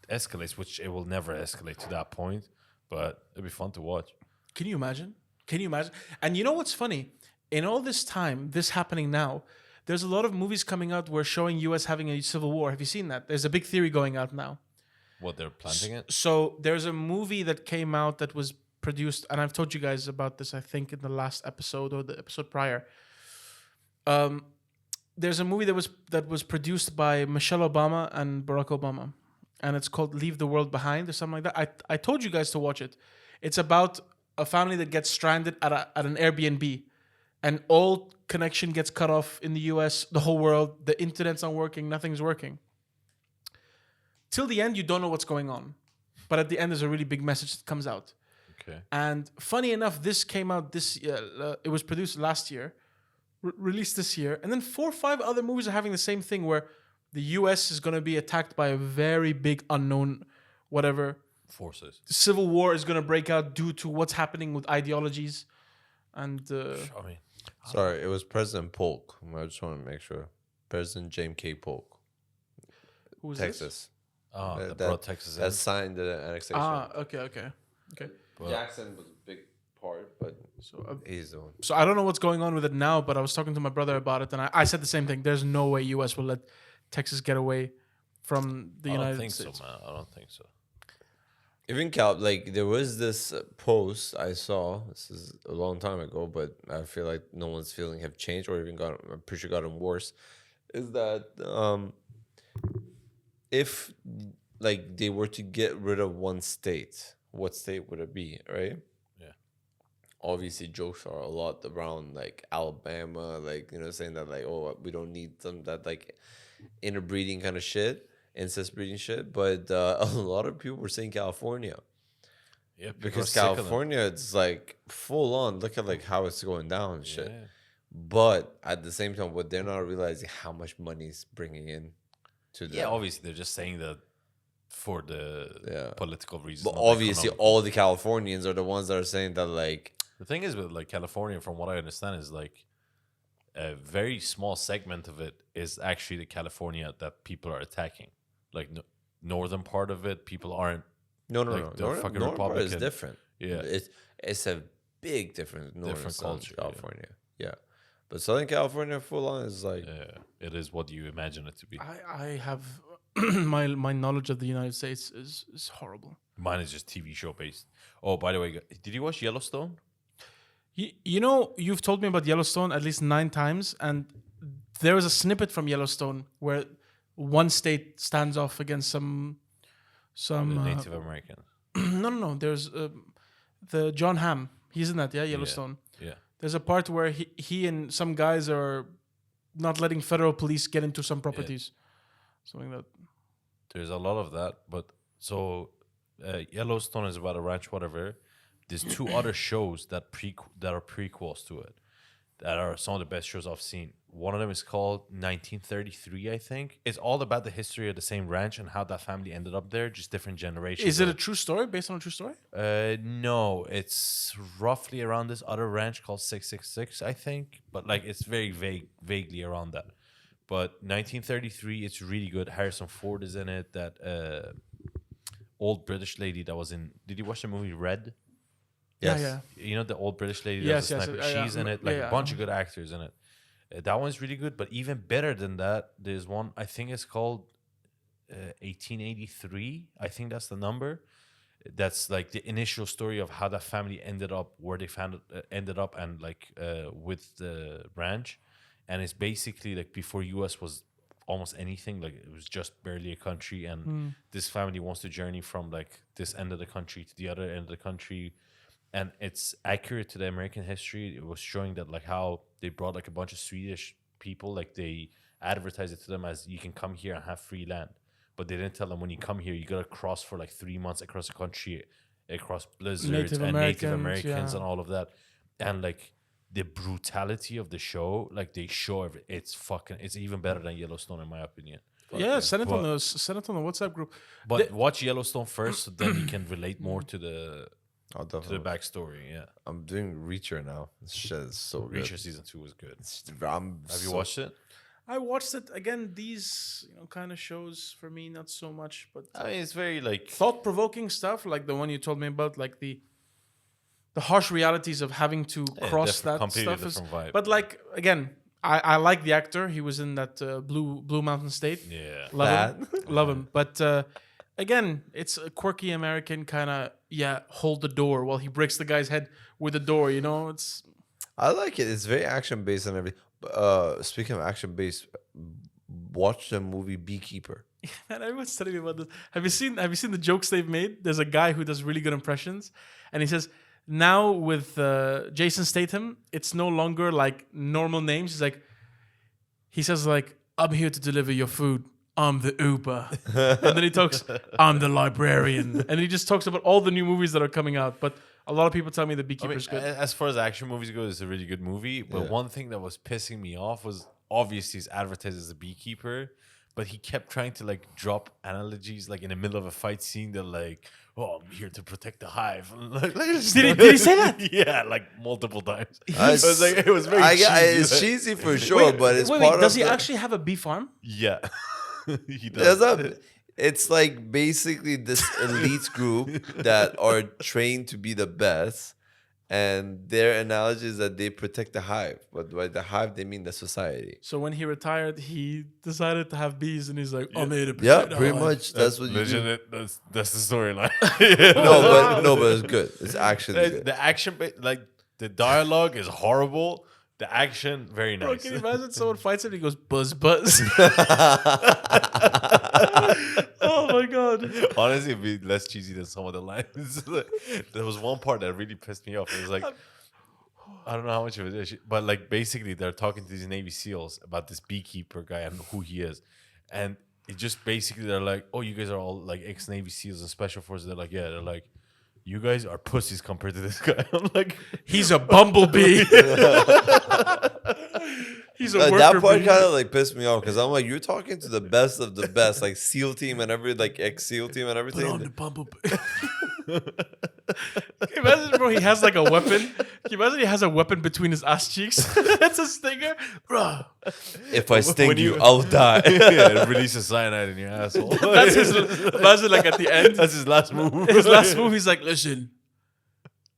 Speaker 2: escalates, which it will never escalate to that point, but it'd be fun to watch.
Speaker 3: Can you imagine? And you know what's funny? In all this time, this happening now, there's a lot of movies coming out where showing U.S. having a civil war. Have you seen that? There's a big theory going out now.
Speaker 2: What, they're planting it?
Speaker 3: So there's a movie that came out that was produced, and I've told you guys about this, I think, in the last episode or the episode prior. There's a movie that was produced by Michelle Obama and Barack Obama, and it's called Leave the World Behind or something like that. I told you guys to watch it. It's about a family that gets stranded at an Airbnb, and all connection gets cut off in the US, the whole world. The internet's not working, nothing's working. Till the end, you don't know what's going on. But at the end, there's a really big message that comes out.
Speaker 2: Okay.
Speaker 3: And funny enough, this came out it was produced last year, released this year. And then 4 or 5 other movies are having the same thing where the US is going to be attacked by a very big unknown, whatever.
Speaker 2: Forces.
Speaker 3: Civil war is going to break out due to what's happening with ideologies. And
Speaker 2: I mean,
Speaker 1: Sorry, it was President Polk. I just want to make sure. President James K. Polk,
Speaker 3: who was
Speaker 1: Texas.
Speaker 2: that brought Texas in.
Speaker 1: That signed the annexation.
Speaker 3: Okay.
Speaker 2: But
Speaker 1: Jackson was a big part, but
Speaker 3: So,
Speaker 1: he's the one.
Speaker 3: so I don't know what's going on with it now, but I was talking to my brother about it, and I said the same thing. There's no way U.S. will let Texas get away from the
Speaker 2: I don't
Speaker 3: United
Speaker 2: think
Speaker 3: States.
Speaker 2: so, man. I don't think so.
Speaker 1: Even like there was this post I saw. This is a long time ago, but I feel like no one's feeling have changed or even I'm pretty sure gotten worse. Is that if like they were to get rid of one state, what state would it be, right?
Speaker 2: Yeah.
Speaker 1: Obviously, jokes are a lot around like Alabama, like saying that like we don't need some that like interbreeding kind of shit. Incest breeding shit, but a lot of people were saying California.
Speaker 2: Yeah,
Speaker 1: Because California, it's like full on. Look at like how it's going down and shit.
Speaker 2: Yeah.
Speaker 1: But at the same time, what they're not realizing how much money is bringing in to them.
Speaker 2: Yeah, obviously they're just saying that for the political reasons.
Speaker 1: But
Speaker 2: not
Speaker 1: obviously,
Speaker 2: economical.
Speaker 1: all the Californians are the ones that are saying that, like,
Speaker 2: The thing is with like California, from what I understand, is like a very small segment of it is actually the California that people are attacking. Like northern part of it, people aren't.
Speaker 1: no,
Speaker 2: Like the fucking
Speaker 1: Northern part is
Speaker 2: Republican.
Speaker 1: different.
Speaker 2: Yeah.
Speaker 1: It's a big difference. Northern
Speaker 2: Different
Speaker 1: Southern
Speaker 2: culture, yeah.
Speaker 1: California, yeah. But Southern California, full on, is like,
Speaker 2: It is what you imagine it to be.
Speaker 3: I have my knowledge of the United States is horrible.
Speaker 2: Mine is just TV show based. Oh, by the way, did you watch Yellowstone?
Speaker 3: You know, you've told me about Yellowstone at least 9 times, and there was a snippet from Yellowstone where one state stands off against some
Speaker 2: The Native American.
Speaker 3: no. There's the John Hamm. He's in that, Yellowstone.
Speaker 2: Yeah.
Speaker 3: There's a part where he and some guys are not letting federal police get into some properties. Something that.
Speaker 2: There's a lot of that, but so Yellowstone is about a ranch, whatever. There's 2 other shows that are prequels to it that are some of the best shows I've seen. One of them is called 1933, I think. It's all about the history of the same ranch and how that family ended up there, just different generations.
Speaker 3: Is it a true story based on a true story?
Speaker 2: No, it's roughly around this other ranch called 666, I think. But like it's very vaguely around that. But 1933, it's really good. Harrison Ford is in it. That old British lady that was in. Did you watch the movie Red?
Speaker 1: yes.
Speaker 3: Yeah.
Speaker 2: You know the old British lady.
Speaker 3: Yes,
Speaker 2: That was a
Speaker 3: yes,
Speaker 2: sniper?
Speaker 3: yeah,
Speaker 2: She's in it. Like
Speaker 3: yeah.
Speaker 2: a bunch of good actors in it. That one's really good. But even better than that, there's one. I think it's called 1883. I think that's the number. That's like the initial story of how that family ended up where they ended up, and like with the ranch. And it's basically like before US was almost anything. Like it was just barely a country, and this family wants to journey from like this end of the country to the other end of the country. And it's accurate to the American history. It was showing that like how they brought like a bunch of Swedish people, like they advertised it to them as you can come here and have free land. But they didn't tell them when you come here, you gotta cross for like 3 months across the country, across blizzards
Speaker 3: Native
Speaker 2: and Native
Speaker 3: Americans,
Speaker 2: Americans
Speaker 3: yeah.
Speaker 2: and all of that. And like the brutality of the show, like they show it's even better than Yellowstone in my opinion.
Speaker 3: Send it on the WhatsApp group.
Speaker 2: But watch Yellowstone first, so then you can relate more to the
Speaker 1: I'll
Speaker 2: to the
Speaker 1: definitely.
Speaker 2: backstory. Yeah,
Speaker 1: I'm doing Reacher now. This shit is so good.
Speaker 2: Reacher season 2 was good. Have you
Speaker 1: so-
Speaker 2: watched it?
Speaker 3: I watched it again. These kind of shows for me, not so much, but
Speaker 2: I mean, it's very like
Speaker 3: thought-provoking stuff, like the one you told me about, like the harsh realities of having to cross
Speaker 2: different-
Speaker 3: that
Speaker 2: completely
Speaker 3: stuff.
Speaker 2: different vibe.
Speaker 3: But like again, I like the actor. He was in that Blue Mountain State.
Speaker 2: yeah.
Speaker 3: Love him, love him. But again, it's a quirky American kind of hold the door while he breaks the guy's head with the door. You know, it's
Speaker 1: I like it. It's very action based and everything. Speaking of action based, watch the movie Beekeeper.
Speaker 3: man. Everyone's telling me about this. Have you seen the jokes they've made? There's a guy who does really good impressions, and he says now with Jason Statham, it's no longer like normal names. He says like, "I'm here to deliver your food. I'm the Uber," and then he talks, "I'm the librarian," and he just talks about all the new movies that are coming out. But a lot of people tell me The
Speaker 2: I mean,
Speaker 3: Beekeeper's good.
Speaker 2: as far as action movies go, it's a really good movie. But one thing that was pissing me off was obviously he's advertised as a beekeeper, but he kept trying to like drop analogies like in the middle of a fight scene that like, "Oh, I'm here to protect the hive."
Speaker 3: Did he say that?
Speaker 2: Yeah, like multiple times.
Speaker 1: I-
Speaker 2: It was like it was very cheesy.
Speaker 1: It's cheesy for sure, but it's part of
Speaker 3: Does he
Speaker 1: the-
Speaker 3: actually have a bee farm?
Speaker 2: Yeah, he
Speaker 1: There's
Speaker 2: does.
Speaker 1: a, it's like basically this elite group that are trained to be the best, and their analogy is that they protect the hive. But by the hive, they mean the society.
Speaker 3: So when he retired, he decided to have bees, and he's like, "I'm here to
Speaker 1: Yeah,
Speaker 3: protect the
Speaker 1: pretty
Speaker 3: hive."
Speaker 1: much. That's what you do.
Speaker 2: Legit, that's the storyline.
Speaker 1: No, but it's good. It's actually good.
Speaker 2: The action, like the dialogue is horrible. The action, very
Speaker 3: Bro,
Speaker 2: nice.
Speaker 3: can you imagine someone fights him and he goes, "Buzz, buzz." Oh my god.
Speaker 2: Honestly, it'd be less cheesy than some of the lines. There was one part that really pissed me off. It was like, I don't know how much of it is, but like basically they're talking to these Navy SEALs about this beekeeper guy and who he is. And it just basically, they're like, "Oh, you guys are all like ex-Navy SEALs and Special Forces." They're like, "Yeah." They're like, you guys are pussies compared to this guy. I'm like,
Speaker 3: He's a bumblebee. He's a worker
Speaker 1: that part
Speaker 3: bee.
Speaker 1: kind of like pissed me off because I'm like, you're talking to the best of the best, like SEAL team and every like ex-SEAL team and everything.
Speaker 3: Put on the bumblebee. Can you imagine, bro? He has like a weapon. Can you imagine he has a weapon between his ass cheeks? That's a stinger, bro.
Speaker 1: If I sting
Speaker 2: When
Speaker 1: you,
Speaker 2: you-
Speaker 1: I'll die.
Speaker 2: yeah, release a cyanide in your asshole.
Speaker 3: That's his. Imagine like at the end,
Speaker 2: That's his last move.
Speaker 3: his last move. He's like, "Listen,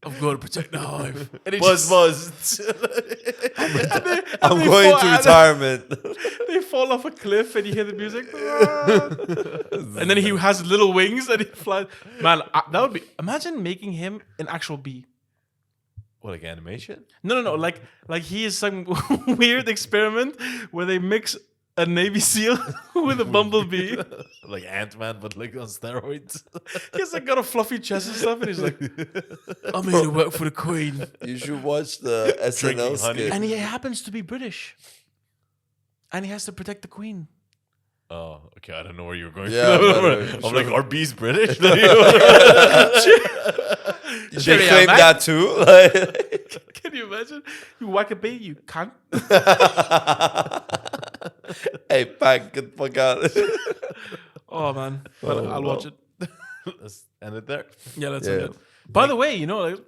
Speaker 3: I'm going to protect the hive." And he
Speaker 2: Buzz,
Speaker 3: just-
Speaker 2: buzz.
Speaker 1: I'm
Speaker 3: they
Speaker 1: going
Speaker 3: fall
Speaker 1: to
Speaker 3: out-
Speaker 1: retirement.
Speaker 3: They fall off a cliff and you hear the music. And then he has little wings and he flies. Man, that would be. Imagine making him an actual bee.
Speaker 2: What, like animation?
Speaker 3: No. Like he is some weird experiment where they mix a Navy SEAL with a bumblebee.
Speaker 2: Like Ant-Man, but like on steroids.
Speaker 3: He's like got a fluffy chest and stuff, and he's like, "I'm here to work for the Queen."
Speaker 1: You should watch the SNL
Speaker 2: Drinking honey.
Speaker 1: skit.
Speaker 3: And he happens to be British, and he has to protect the Queen.
Speaker 2: Oh, okay. I don't know where you were going.
Speaker 1: Yeah,
Speaker 2: I'm like, are bees British?
Speaker 1: They
Speaker 3: Cheerio,
Speaker 1: claim
Speaker 3: mate.
Speaker 1: that too. Like,
Speaker 3: Can you imagine? You whack a bee, you can't.
Speaker 1: hey, Pat, get the fuck out.
Speaker 3: Oh man, but I'll watch it.
Speaker 2: Let's end it there.
Speaker 3: Yeah, that's
Speaker 1: Yeah.
Speaker 3: it. By the way, you know, like,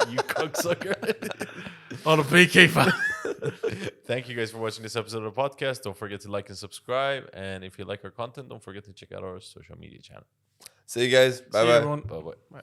Speaker 2: You cocksucker.
Speaker 3: on a beekeeper.
Speaker 2: Thank you guys for watching this episode of the podcast. Don't forget to like and subscribe. And if you like our content, don't forget to check out our social media channel.
Speaker 1: See you guys.
Speaker 3: See you,
Speaker 1: Bye bye.
Speaker 3: everyone.
Speaker 2: Bye bye.
Speaker 3: Bye.